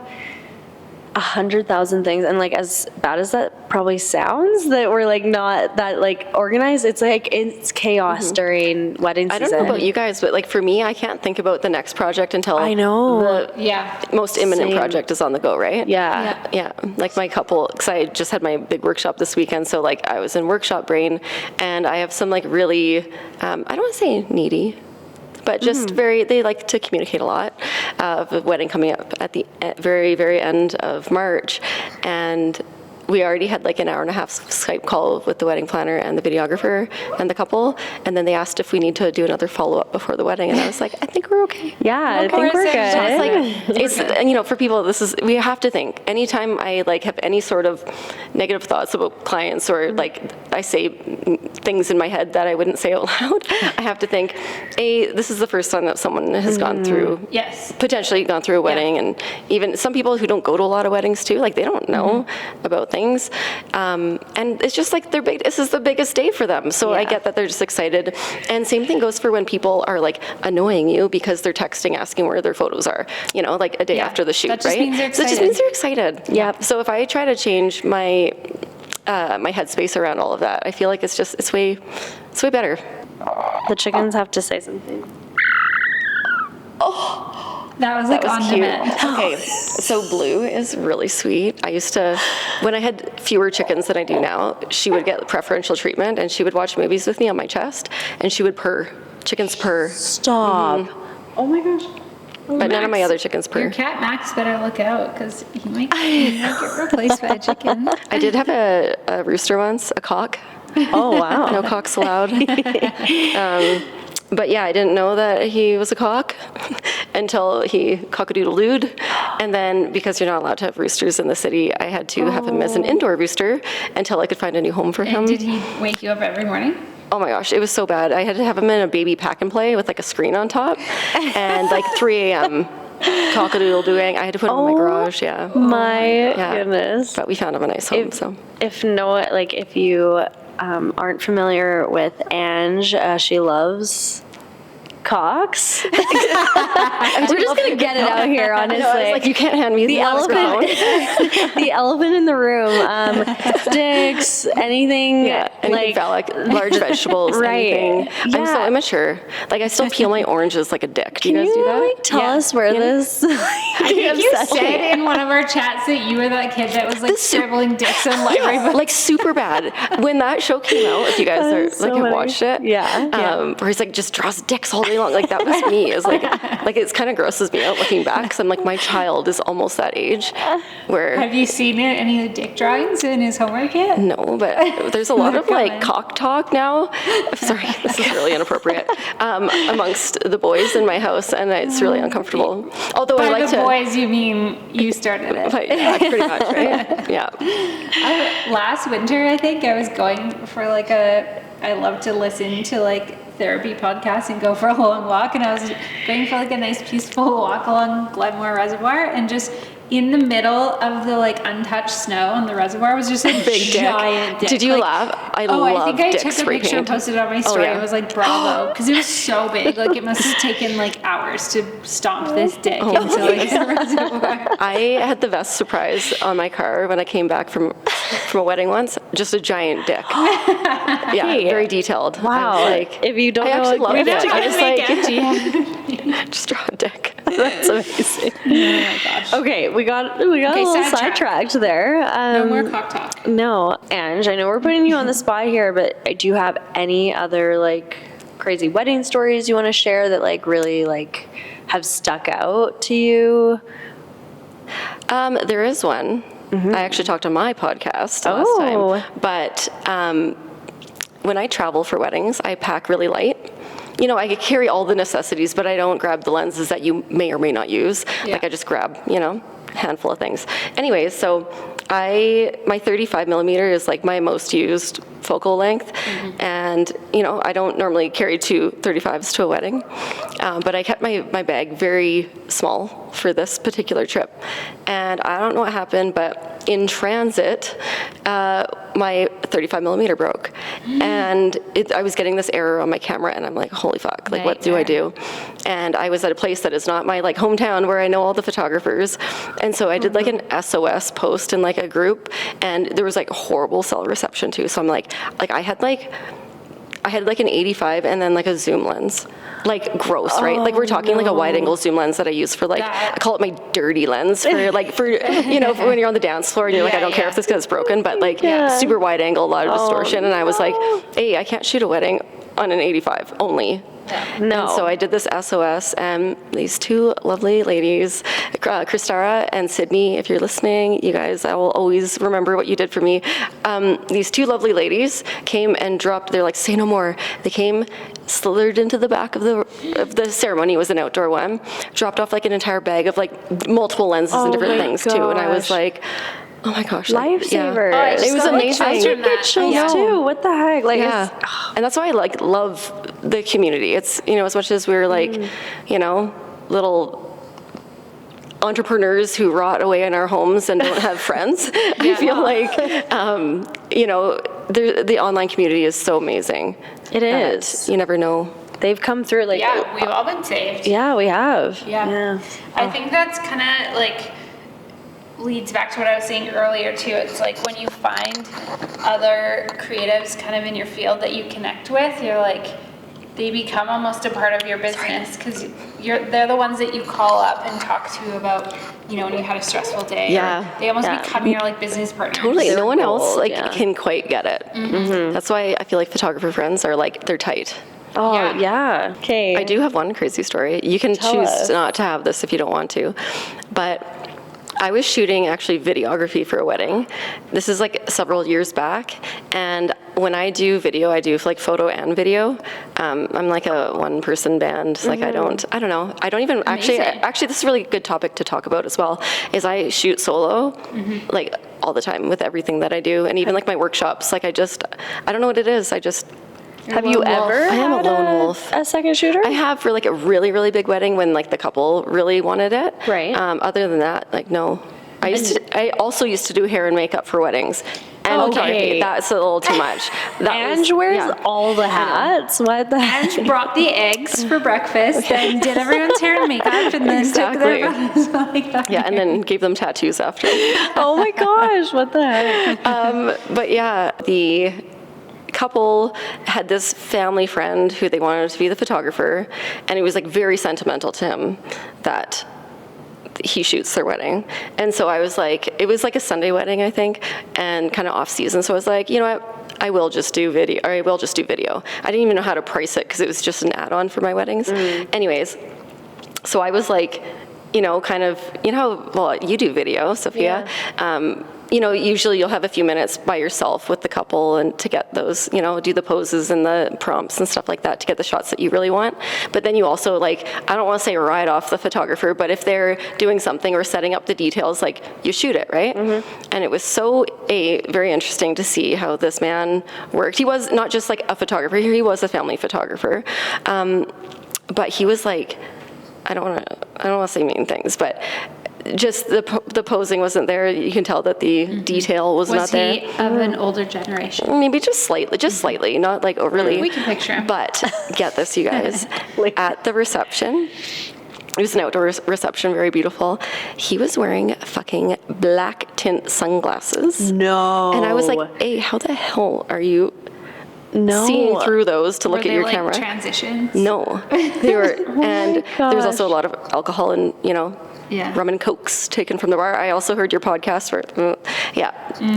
100,000 things, and like as bad as that probably sounds, that we're like not that like organized, it's like it's chaos during wedding I season. don't know about you guys, but like for me, I can't think about the next project until I know. the Yeah. most imminent Same. project is on the go, right? Yeah. Yeah, like my couple, because I just had my big workshop this weekend, so like I was in workshop brain, and I have some like really, I don't want to say needy, but just they like to communicate a lot, of a wedding coming up at the very, very end of March, and we already had like an hour and a half Skype call with the wedding planner and the videographer and the couple, and then they asked if we need to do another follow-up before the wedding, and I was like, I think we're okay. Yeah, I think we're course, good. it's It's like, it's, and you know, for people, we have to think, anytime I like have any sort of negative thoughts about clients, or like I say things in my head that I wouldn't say out loud, I have to think, this is the first time that someone has gone through, Yes. potentially gone through a wedding, and even some people who don't go to a lot of weddings too, like they don't know about things, and it's just like this is the biggest day for them, so I Yeah. get that they're just excited. And same thing goes for when people are like annoying you because they're texting asking where their photos are, you know, like a day Yeah. after the shoot, That just right? means they're So it just means they're excited. Yeah. So if I try to change my my headspace around all of that, I feel like it's way better. The chickens have to say something. That was like That was on cute. demand. Okay, so Blue is really sweet. I used to, when I had fewer chickens than I do now, she would get preferential treatment, and she would watch movies with me on my chest, and she would purr. Chickens purr, Stop. Oh my gosh. but none of my Max, other chickens Your purr. cat Max better look out because he might get replaced by a chicken. I did have a rooster once, a cock. Oh wow. No cocks allowed. But yeah, I didn't know that he was a cock until he cock-a-doodle-dooed. And then because you're not allowed to have roosters in the city, I had to have him as an indoor rooster until I could find a new home for him. And did he wake you up every morning? Oh my gosh, it was so bad. I had to have him in a baby pack and play with like a screen on top, and like 3 a.m. cock-a-doodle-dooing. I had to put him in my garage, yeah. My goodness. But we found him a nice home, so. If you aren't familiar with Ange, she loves Cocks? We're just gonna get it out here, honestly. No, I was like, you can't hand me the elephant. The elephant in the room. Sticks, anything. Yeah, anything phallic, large vegetables, Right. anything. I'm so Yeah. immature. Like, I still peel my oranges like a dick. Do you guys do that? Like, tell us where this I think you said in one of our chats that you were that kid that was like scribbling dicks in library books. Like super bad. When that show came out, if you guys are so have funny. watched it, where he's like just draws dicks all day long. Like that was me. It's like it's kind of grosses me out looking back because I'm like, my child is almost that age where. Have you seen any of the dick drawings in his homework yet? No, but there's a lot of like coming. cock talk now. Sorry, this is really inappropriate amongst the boys in my house, and it's really uncomfortable. Although I By like the to. boys, you mean you started it. But yeah, pretty much, right? Yeah. Last winter, I think I was going for like I love to listen to like therapy podcasts and go for a long walk, and I was going for like a nice peaceful walk along Glenmore Reservoir, and just in the middle of the like untouched snow on the reservoir was just a Big giant dick. Did you Like, laugh? I Oh, love I think I dick took a spray picture and paint. posted it on my story. yeah. I was like, bravo, because it was so big. Like it must have taken like hours to stomp this dick into like the reservoir. I had the best surprise on my car when I came back from a wedding once. Just a giant dick. Yeah, very detailed. Wow. I was like, If you don't I know, actually loved it. never I was gonna like, just draw a dick. That's amazing. Oh my gosh. Okay, we got a little sidetracked. sidetracked there. No more cock talk. No, Ange, I know we're putting you on the spot here, but do you have any other like crazy wedding stories you want to share that like really like have stuck out to you? There is one. I actually talked on my podcast last Oh. time. But when I travel for weddings, I pack really light. You know, I could carry all the necessities, but I don't grab the lenses that you may or may not use. Yeah. Like I just grab, a handful of things. Anyways, so my 35 millimeter is like my most used focal length. And, I don't normally carry two 35s to a wedding. But I kept my bag very small for this particular trip. And I don't know what happened, but in transit, my 35 millimeter broke. And I was getting this error on my camera, and I'm like, holy fuck, like, what do I do? And I was at a place that is not my like hometown where I know all the photographers. And so I did like an SOS post in like a group, and there was like horrible cell reception too. So I'm like I had like an 85 and then like a zoom lens. Like gross, right? Like we're talking like a wide angle zoom lens that I use for like, I call it my dirty lens for for when you're on the dance floor and you're like, I don't care if this guy's broken, but like super wide angle, a lot of distortion. And I was like, hey, I can't shoot a wedding on an 85 only. No. And so I did this SOS, and these two lovely ladies, Christara and Sydney, if you're listening, you guys, I will always remember what you did for me. These two lovely ladies came and dropped, they're like, say no more. They came, slithered into the back of the ceremony, it was an outdoor one, dropped off like an entire bag of like multiple lenses and different things too. And I was like, oh my gosh. Lifesavers. Oh, I just It was got, like, amazing. chills from that. Chills too. What the heck? Like, Yeah. And that's why I like love the community. It's, as much as we're like, little entrepreneurs who rot away in our homes and don't have friends, I feel like, the online community is so amazing. It that is. You never know. They've come through like. Yeah, we've all been saved. Yeah, we have. Yeah. I think that's kind of like leads back to what I was saying earlier too. It's like when you find other creatives kind of in your field that you connect with, you're like, they become almost a part of your business because they're the ones that you call up and talk to about, when you had a stressful day. Yeah. Or they almost become your like business partners. Totally. No one else gold, can quite get it. That's why I feel like photographer friends are like, they're tight. Oh, Yeah. yeah. Okay. I do have one crazy story. You can choose us. not to have this if you don't want to. But I was shooting actually videography for a wedding. This is like several years back. And when I do video, I do like photo and video. I'm like a one-person band. Like I don't know. I don't even actually this is a really good topic to talk about as well, is I shoot solo like all the time with everything that I do. And even like my workshops, like I don't know what it is. Have you ever? I am a had lone wolf. A second shooter? I have for like a really, really big wedding when like the couple really wanted it. Right. Other than that, like no. I also used to do hair and makeup for weddings. And Okay. photography. That's a little too much. Ange wears all the hats. What the heck? Ange brought the eggs for breakfast and did everyone's hair and makeup and then Exactly. took their photos like that. Yeah, and then gave them tattoos after. Oh my gosh, what the heck? But yeah, the couple had this family friend who they wanted to be the photographer, and it was like very sentimental to him that he shoots their wedding. And so I was like, it was like a Sunday wedding, I think, and kind of off season. So I was like, you know what? I will just do video. I didn't even know how to price it because it was just an add-on for my weddings. Anyways, so I was like, you know, well, you do video, Sophia. You know, usually you'll have a few minutes by yourself with the couple and to get those, you know, do the poses and the prompts and stuff like that to get the shots that you really want. But then you also, like, I don't want to say ride off the photographer, but if they're doing something or setting up the details, like, you shoot it, right? And it was so very interesting to see how this man worked. He was not just like a photographer, he was a family photographer. But he was like, I don't want to say mean things, but just the posing wasn't there. You can tell that the detail was not there. Was he of an older generation? Maybe just slightly, not like overly. We can picture him. But get this, you guys, at the reception, it was an outdoor reception, very beautiful. He was wearing fucking black tint sunglasses. No. And I was like, hey, how the hell are you seeing through those to look Were at your they, camera? Transitions? No, they were, and there was also a lot of alcohol and, you know, Yeah. rum and cokes taken from the bar. I also heard your podcast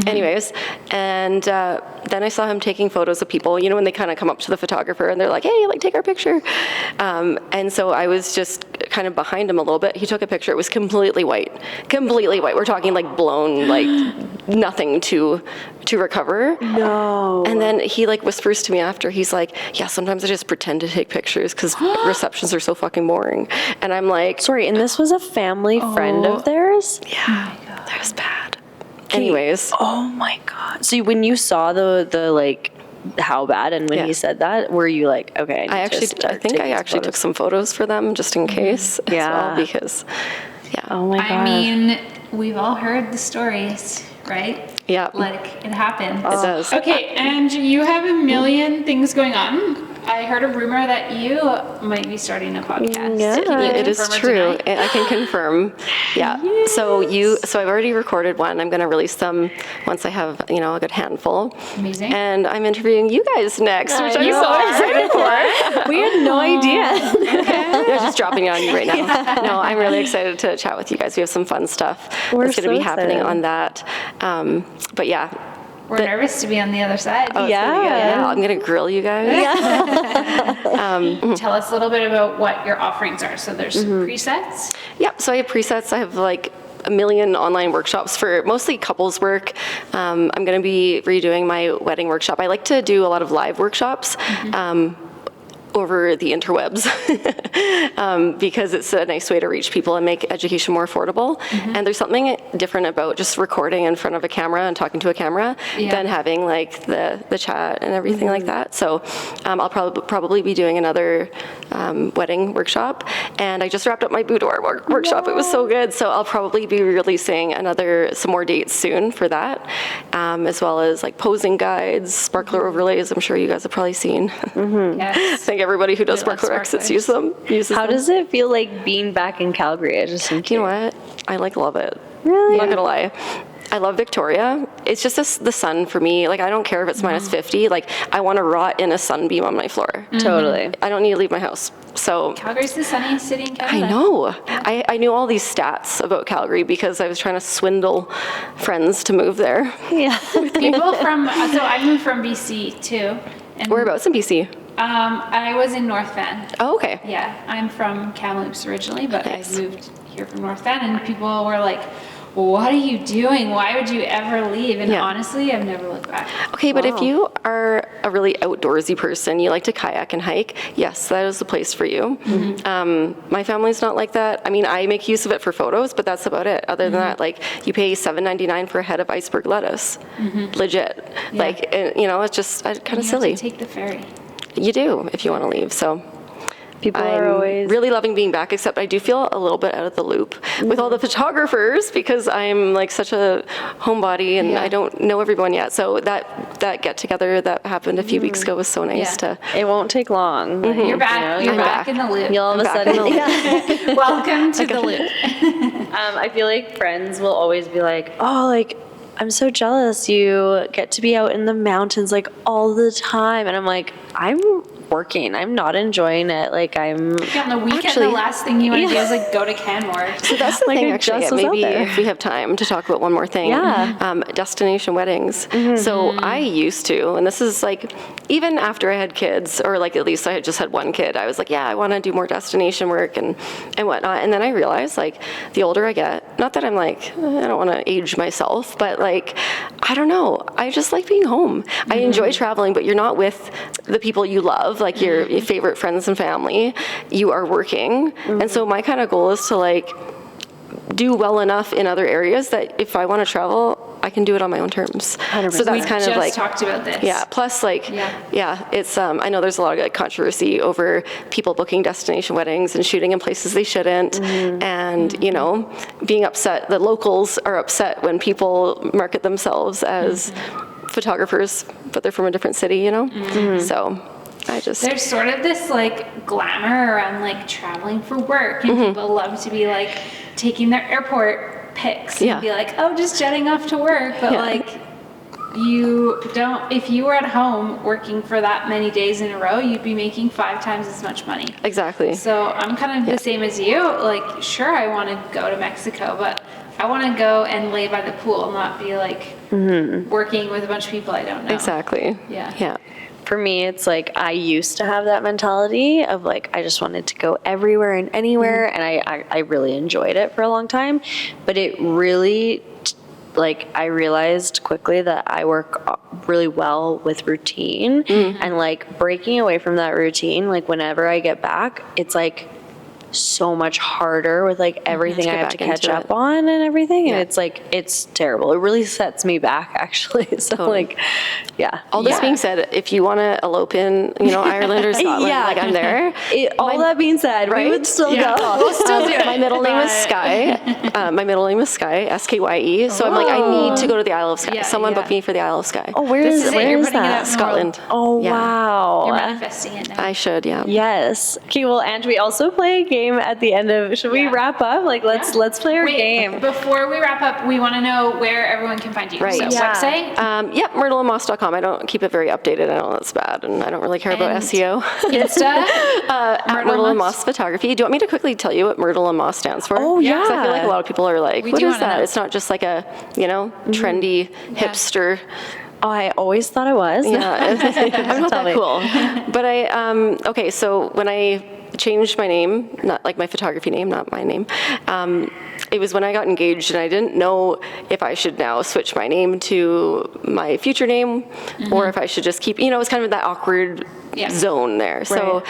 anyways. And then I saw him taking photos of people, you know, when they kind of come up to the photographer and they're like, hey, like, take our picture. And so I was just kind of behind him a little bit. He took a picture. It was completely white. We're talking like blown, like nothing to recover. No. And then he like whispers to me after, he's like, yeah, sometimes I just pretend to take pictures because receptions are so fucking boring. And I'm like, Sorry, and this was a family friend of theirs? yeah, that was bad. Anyways. Oh my God. So when you saw the like, how bad, and when Yeah. he said that, were you like, okay, I think I actually took some photos for them just in case as Yeah. well, because, yeah. Oh my God. I mean, we've all heard the stories, right? Yeah. Like, it happens. It does. Okay, and you have a million things going on. I heard a rumor that you might be starting a podcast. Yeah. Can you It is confirm or true. deny? I can confirm. Yeah. So I've already recorded one. I'm going to release them once I have, you know, a good handful. Amazing. And I'm interviewing you guys next, which I'm You so are? excited for. We had no idea. Yeah, just dropping it on you right now. No, I'm really excited to chat with you guys. We have some fun stuff We're that's going to so be happening excited. on that. But yeah. We're nervous to be on the other side. Yeah. I'm going to grill you guys. Tell us a little bit about what your offerings are. So there's Mm-hmm. presets. Yep, so I have presets. I have like a million online workshops for mostly couples work. I'm going to be redoing my wedding workshop. I like to do a lot of live workshops. Over the interwebs because it's a nice way to reach people and make education more affordable. And there's something different about just recording in front of a camera and talking to a camera than having like the chat and everything like that. So I'll probably be doing another wedding workshop. And I just wrapped up my boudoir workshop. It was so good. So I'll probably be releasing some more dates soon for that, as well as like posing guides, sparkler overlays. I'm sure you guys have probably seen. Yes. I think everybody who does We love sparkler exits sparklers. uses How them. does it feel like being back in Calgary? I just think You know what? I love it. Really? I'm not gonna lie. I love Victoria. It's just the sun for me. Like, I don't care if it's minus 50. Like, I want to rot in a sunbeam on my floor. Totally. I don't need to leave my house. So Calgary's the sunniest city in Canada. I know. I knew all these stats about Calgary because I was trying to swindle friends to move there. Yeah. People from, so I moved from BC too. And Whereabouts in BC? I was in North Van. Oh, okay. Yeah, I'm from Kamloops originally, but Nice. I moved here from North Van, and people were like, what are you doing? Why would you ever leave? And Yeah. honestly, I've never looked back. Okay, but if you are a really outdoorsy person, you like to kayak and hike, yes, that is the place for you. My family's not like that. I mean, I make use of it for photos, but that's about it. Other than that, like, you pay $7.99 for a head of iceberg lettuce. Legit. Yeah. Like, and, you know, it's just kind of You have silly. to take the ferry. You do if you want to leave. So People I'm are always- really loving being back, except I do feel a little bit out of the loop with all the photographers because I'm like such a homebody and I don't know everyone yet. So that get together that happened a few weeks ago was so nice to. It won't take long. but, You're back. you know, You're back in the loop. You'll all of a I'm back in sudden, the loop. Welcome to the loop. I feel like friends will always be like, oh, like, I'm so jealous you get to be out in the mountains like all the time. And I'm like, I'm working. I'm not enjoying it. Like on On the weekend, Actually- the last thing you want to do is like go to Canmore. So that's the Like, thing, I actually. just was out Maybe there. if we have time to talk about one more thing. Yeah. Destination weddings. So I used to, and this is like, even after I had kids, or like at least I had just had one kid, I was like, yeah, I want to do more destination work and whatnot. And then I realized, like, the older I get, not that I'm like, I don't want to age myself, but like, I don't know. I just like being home. I enjoy traveling, but you're not with the people you love, like your favorite friends and family. You are working. And so my kind of goal is to like do well enough in other areas that if I want to travel, I can do it on my own terms. 100%. So that's We kind of just like talked about this. yeah. Plus, like, Yeah. it's I know there's a lot of like controversy over people booking destination weddings and shooting in places they shouldn't, and you know, being upset. The locals are upset when people market themselves as photographers, but they're from a different city. You know, so I just There's sort of this like glamour around like traveling for work, and people love to be like taking their airport pics and Yeah. be like, oh, just jetting off to work. But Yeah. like, you don't, if you were at home working for that many days in a row, you'd be making 5 times as much money. exactly. So I'm kind of the same as you. Like, sure, I want to go to Mexico, but I want to go and lay by the pool, not be like working with a bunch of people I don't know. Exactly. Yeah. Yeah. For me, it's like I used to have that mentality of like I just wanted to go everywhere and anywhere, and I really enjoyed it for a long time. But it really, like, I realized quickly that I work really well with routine, and like breaking away from that routine. Like whenever I get back, it's like so much harder with like everything get I have to back catch into up it. on and everything, and Yeah. it's like it's terrible. It really sets me back actually. So Totally. like, yeah. All this being said, if you want to elope in, you know, Ireland or Scotland, Yeah. like I'm there. All that being said, we Right? would still Yeah. go. We'll still do it. My middle name is Skye. My middle name is Skye, Skye. So I'm like, I need to go to the Isle of Skye. Yeah, Someone yeah. book me for the Isle of Skye. Oh, where This is is it. where You're is putting it that? out in the world. Scotland. Oh Yeah. wow. You're manifesting it now. I should, yeah. Yes. Okay, well, and we also play a game at the end of. Should we Yeah. wrap up? Like, let's play our Wait, game. before we wrap up, we want to know where everyone can find you. Right. So Yeah. website, Yep, myrtlemoss.com. I don't keep it very updated. I know that's bad, and I don't really care about And SEO. Insta, At Myrtle Moss Photography. Do you want me to quickly tell you what Myrtle and Moss stands for? Oh, yeah. 'Cause I feel like a lot of people are like, We what do is wanna that? know. It's not just like a, you know, trendy hipster. Oh, I always thought it was. Yeah, I'm not Tell that me. cool. But okay, so when I changed my name, not like my photography name, not my name, it was when I got engaged, and I didn't know if I should now switch my name to my future name or if I should just keep, you know, it was kind of that awkward zone there. So,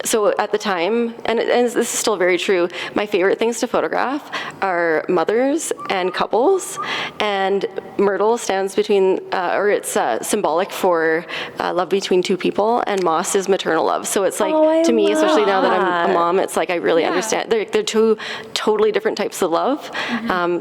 so at the time, and this is still very true, my favorite things to photograph are mothers and couples, and Myrtle stands between, or it's symbolic for love between two people, and Moss is maternal love. So it's like, Oh, I to me, love especially now that I'm that. a mom, it's like I really understand. They're two totally different types of love.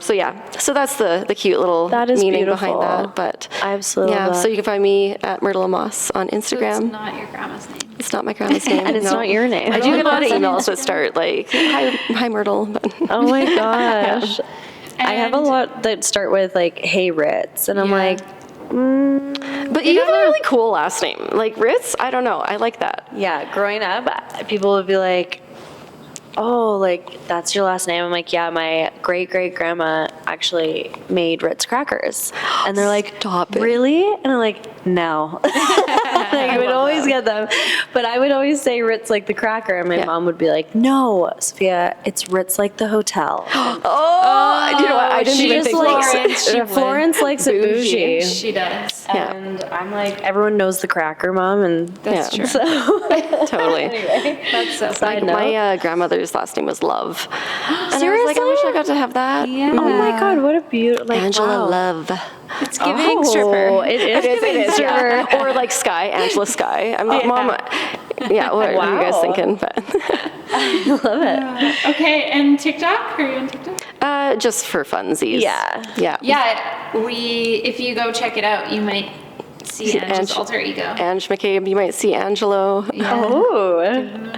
So yeah, so that's the cute little That is meaning beautiful. behind that. But I absolutely yeah, love so that. you can find me at Myrtle Moss on so Instagram. it's not your grandma's name. It's not my grandma's name. And it's no. not your name. I do get a lot of emails that start like, hi Myrtle. But Oh my gosh. I have a And- lot that start with like, "Hey Ritz," and I'm Yeah. like, But you have a really cool last name. Like Ritz, I don't know. I like that. yeah. Growing up, people would be like, "Oh, like that's your last name?" I'm like, "Yeah, my great grandma actually made Ritz crackers," and they're like, Stop it. "Really?" And I'm like, "No." Like, I would always get them, but I would always say Ritz like the cracker, and my Yeah. mom would be like, "No, Sophia, it's Ritz like the hotel." Oh, you know what? I didn't She even just think likes about Florence, she it. would. Florence likes it Bougie. bougie. She does. Yeah. And I'm like, everyone knows the cracker, mom, and That's Yeah. true. Totally. That's so Side funny. note. My grandmother's last name was Love. And I was like, I wish I got to have that. Yeah. oh my god, what a beautiful, like, Angela wow. Love. It's giving Oh, stripper. it is giving stripper. Yeah. Or like Sky, Angela Sky. I'm like, Mom, Yeah, what are you guys Wow. thinking? But Love it. Okay, and TikTok? Are you on TikTok? just for funsies. Yeah. Yeah. Yeah, if you go check it out, you might see Angie's alter ego. Ang McCabe, you might see Angelo. Oh.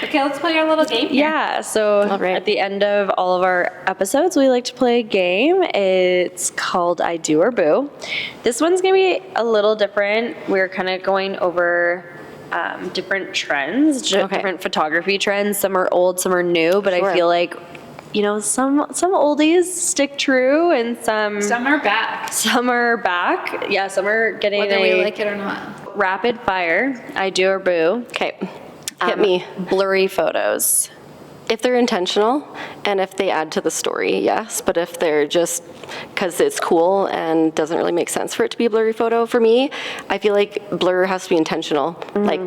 Okay, let's play our little game here. Yeah, so All right. at the end of all of our episodes, we like to play a game. It's called I Do or Boo. This one's going to be a little different. We're kind of going over different trends, different photography trends. Some are old, some are new, but Sure. I feel like, you know, some oldies stick true and Some are back, some are back. Yeah, some are getting whether we a like it or not. rapid fire. I Do or Boo. Okay. Hit me. Blurry photos. If they're intentional and if they add to the story, yes. But if they're just because it's cool and doesn't really make sense for it to be a blurry photo, for me, I feel like blur has to be intentional. Like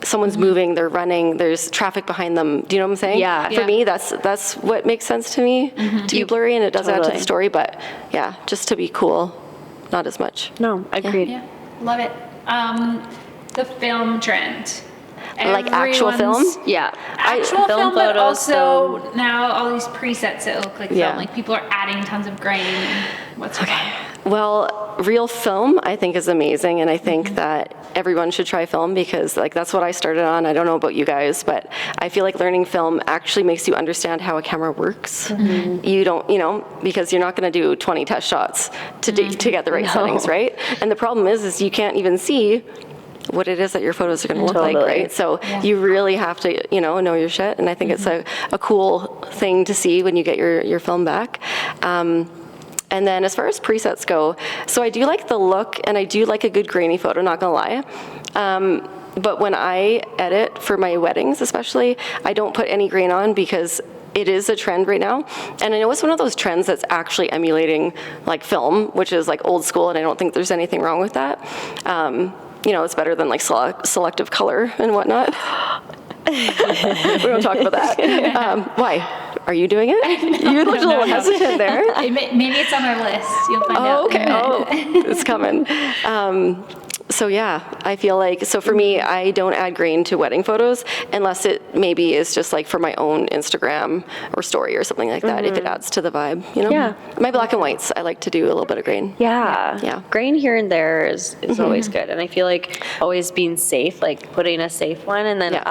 someone's moving, they're running, there's traffic behind them. Do you know what I'm saying? Yeah. For me, that's what makes sense to me, to be blurry, and it does add to Totally. the story. But yeah, just to be cool, not as much. No, agreed. Yeah, love it. The film trend. Like actual film? Everyone's- Yeah. Actual film, but photos, also film. now all these presets that look like Yeah. film. Like people are adding tons of grain. And what's your vibe? Well, real film, I think, is amazing, and I think that everyone should try film because, like, that's what I started on. I don't know about you guys, but I feel like learning film actually makes you understand how a camera works. You don't, because you're not going to do 20 test shots to get the right settings, right? And the problem is you can't even see what it is that your photos are going to look like, Totally. right? So you really have to, know your shit, and I think it's a cool thing to see when you get your film back. And then as far as presets go, so I do like the look, and I do like a good grainy photo, not gonna lie. But when I edit for my weddings especially, I don't put any grain on because it is a trend right now. And I know it's one of those trends that's actually emulating like film, which is like old school, and I don't think there's anything wrong with that. It's better than like selective color and whatnot. We don't talk about that. Why? Are you doing it? You looked a little hesitant there. Maybe it's on our list. You'll find out. Oh, okay. Oh, it's coming. So yeah, I feel like, so for me, I don't add grain to wedding photos unless it maybe is just like for my own Instagram or story or something like that, if it adds to the vibe, Yeah. My black and whites, I like to do a little bit of grain. Yeah. Yeah. Grain here and there is always good. And I feel like always being safe, like putting a safe one, and then Yeah.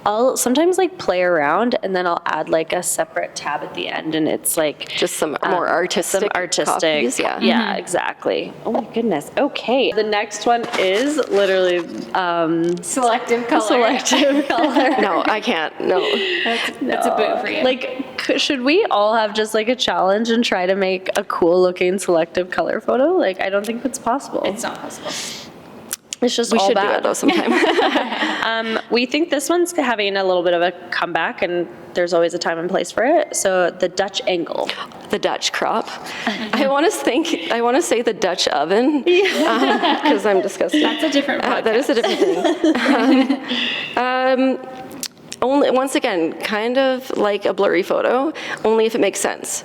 I'll sometimes like play around, and then I'll add like a separate tab at the end, and it's like Just some more artistic artistic. copies, yeah. Yeah, exactly. Oh my goodness. Okay. The next one is literally Selective color. selective color. No, I can't. No. That's a boo for you. Like, should we all have just like a challenge and try to make a cool looking selective color photo? Like, I don't think that's possible. It's not possible. It's just We all should do bad. it though sometime. We think this one's having a little bit of a comeback, and there's always a time and place for it. So the Dutch angle. The Dutch crop. I want to say the Dutch oven because I'm disgusted. That's a different podcast. That is a different thing. Only, once again, kind of like a blurry photo, only if it makes sense.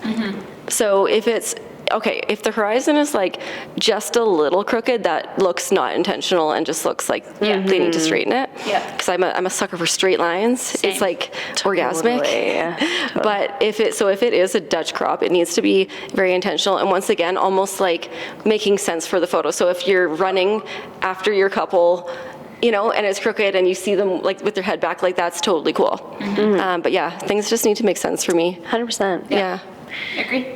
So if it's, if the horizon is like just a little crooked, that looks not intentional and just looks like they need to straighten it. Yeah. Because I'm a sucker for straight lines. Same. It's like orgasmic. Totally. But if it is a Dutch crop, it needs to be very intentional. And once again, almost like making sense for the photo. So if you're running after your couple, and it's crooked and you see them like with their head back, like that's totally cool. But yeah, things just need to make sense for me. 100%. Yeah. Agree.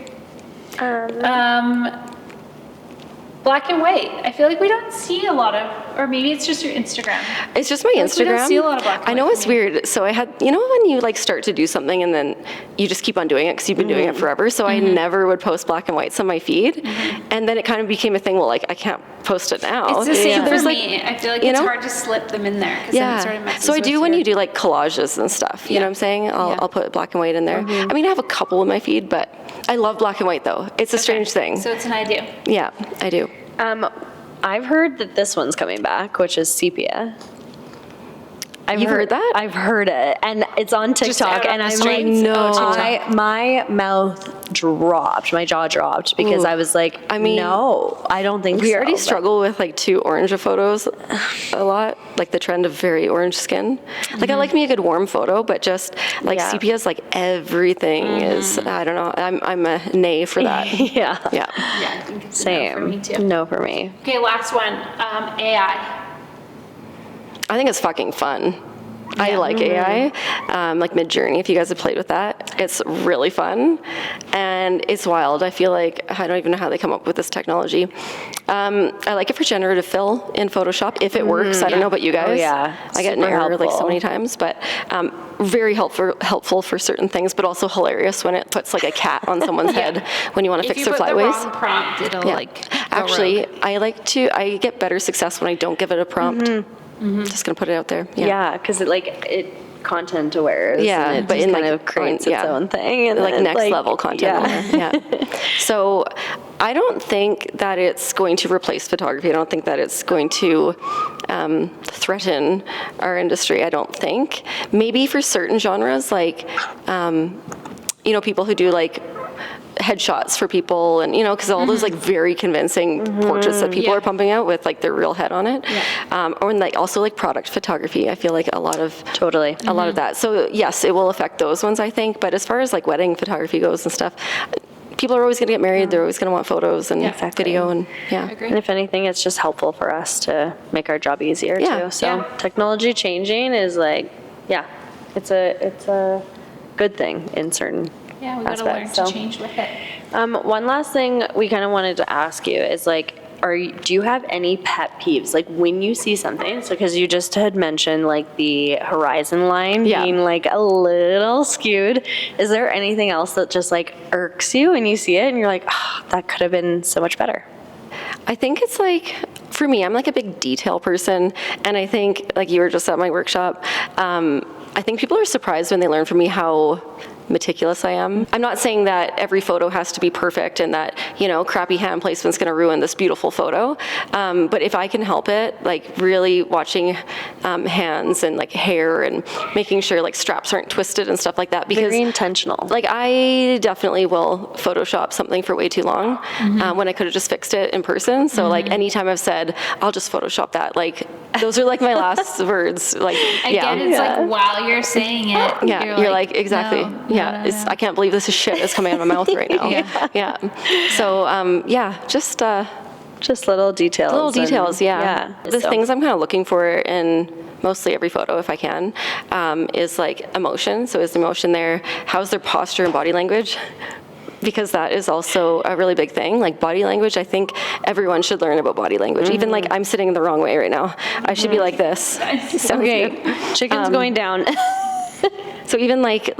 Black and white. I feel like we don't see a lot of, or maybe it's just your Instagram. It's just my we Instagram. don't see a lot of black and I know white it's for me. weird. So I had, when you like start to do something and then you just keep on doing it because you've been doing it forever. So I never would post black and whites on my feed. And then it kind of became a thing, well, like I can't post it now. It's the same There's, for like, me. I feel like you it's know? hard to slip them in there because then it sort of messes So I with do when your- you do like collages and stuff. You know what I'm saying? I'll put black and white in there. I mean, I have a couple in my feed, but I love black and white though. It's a strange thing. So it's an idea. Yeah, I do. I've heard that this one's coming back, which is sepia. You've heard that? I've heard it, and it's on TikTok, out on and the I'm streets? like, Oh, TikTok. my mouth dropped, my jaw dropped because I was like, I mean, no, I don't think We so. already but- struggle with like too orange of photos a lot, like the trend of very orange skin. Like I like me a good warm photo, but just like Yeah. sepia's like everything is, I don't know, I'm a nay for that. Yeah. Yeah. Yeah, I think it's a Same. no for me too. No for me. Okay, last one. AI. I think it's fucking fun. I like AI, like Midjourney, if you guys have played with that. It's really fun, and it's wild. I feel like, I don't even know how they come up with this technology. I like it for generative fill in Photoshop, if it works. I don't know about you guys. Oh, yeah. I get an Super error like so helpful. many times, but very helpful for certain things, but also hilarious when it puts like a cat on someone's head when you want to If fix you their put the flyaways. wrong prompt, it'll Yeah. like go Actually, rogue. I get better success when I don't give it a prompt. Just gonna put it out there. Yeah, because it content aware. Yeah, and it but just in kind like of creates yeah. its own thing, and like then, next level content. Yeah. Yeah. So I don't think that it's going to replace photography. I don't think that it's going to threaten our industry. I don't think. Maybe for certain genres, like people who do like headshots for people, and because all those like very convincing portraits that people are pumping out with like their real head on it, or in, like also like product photography. I feel like a lot of Totally. a lot of that. So yes, it will affect those ones, I think. But as far as like wedding photography goes and stuff, people are always going to get married. They're always going to want photos and video, and And if anything, it's just helpful for us to make our job easier Yeah. too. So Yeah. technology changing is like, it's a good thing in certain Yeah, we gotta learn aspects. to So, change with it. one last thing we kind of wanted to ask you is like, do you have any pet peeves? Like when you see something, so because you just had mentioned like the horizon line being like a little skewed, is there anything else that just like irks you when you see it and you're like, oh, that could have been so much better? I think it's like, for me, I'm like a big detail person, and I think, like you were just at my workshop, I think people are surprised when they learn from me how meticulous I am. I'm not saying that every photo has to be perfect and that, crappy hand placement's gonna ruin this beautiful photo. But if I can help it, like really watching hands and like hair and making sure like straps aren't twisted and stuff like that. Because Very intentional. like I definitely will Photoshop something for way too long when I could have just fixed it in person. So like anytime I've said, I'll just Photoshop that, like those are like my last words. Like, Again, it's like while you're saying it, yeah, you're like, exactly. no, yeah, no, it's, no. I can't believe this is shit that's coming out of my mouth right now. Yeah. So, Just little details. little and- details, yeah. The So- things I'm kind of looking for in mostly every photo, if I can, is like emotion. So is the emotion there? How's their posture and body language? Because that is also a really big thing. Like body language, I think everyone should learn about body language. Even like I'm sitting the wrong way right now. I should be like this. Sounds Okay, good. chicken's going down. So even like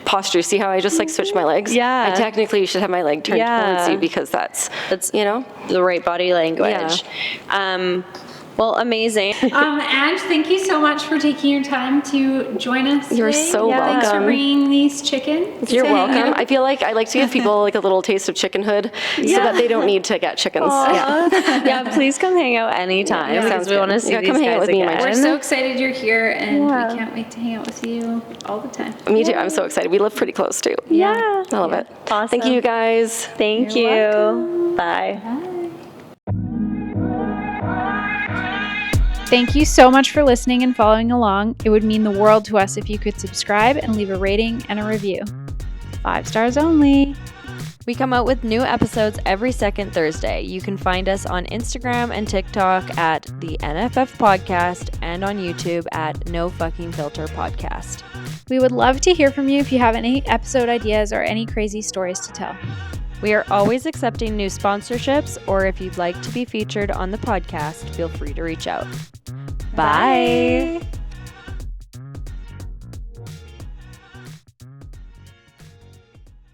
posture, see how I just like switched my legs? Yeah. I technically should have my leg turned towards you because that's the right body language. Well, amazing. Ange, thank you so much for taking your time to join us You're today. so Thanks for welcome. bringing these chickens. You're welcome. I feel like I like to give people like a little taste of chickenhood so that they don't need to get chickens. Yeah. Yeah, please come hang out anytime because sounds we want to good. see Yeah, these come hang out guys with me and my again. We're so excited you're here, and Yeah. we can't wait to hang out with you all the time. Me too. I'm so excited. We live pretty close too. Yeah. I love it. Awesome. Thank you guys. Thank You're you. welcome. Bye. Thank you so much for listening and following along. It would mean the world to us if you could subscribe and leave a rating and a review. 5 stars only. We come out with new episodes every second Thursday. You can find us on Instagram and TikTok at the NFF Podcast and on YouTube at No Fucking Filter Podcast. We would love to hear from you if you have any episode ideas or any crazy stories to tell. We are always accepting new sponsorships, or if you'd like to be featured on the podcast, feel free to reach out. Bye.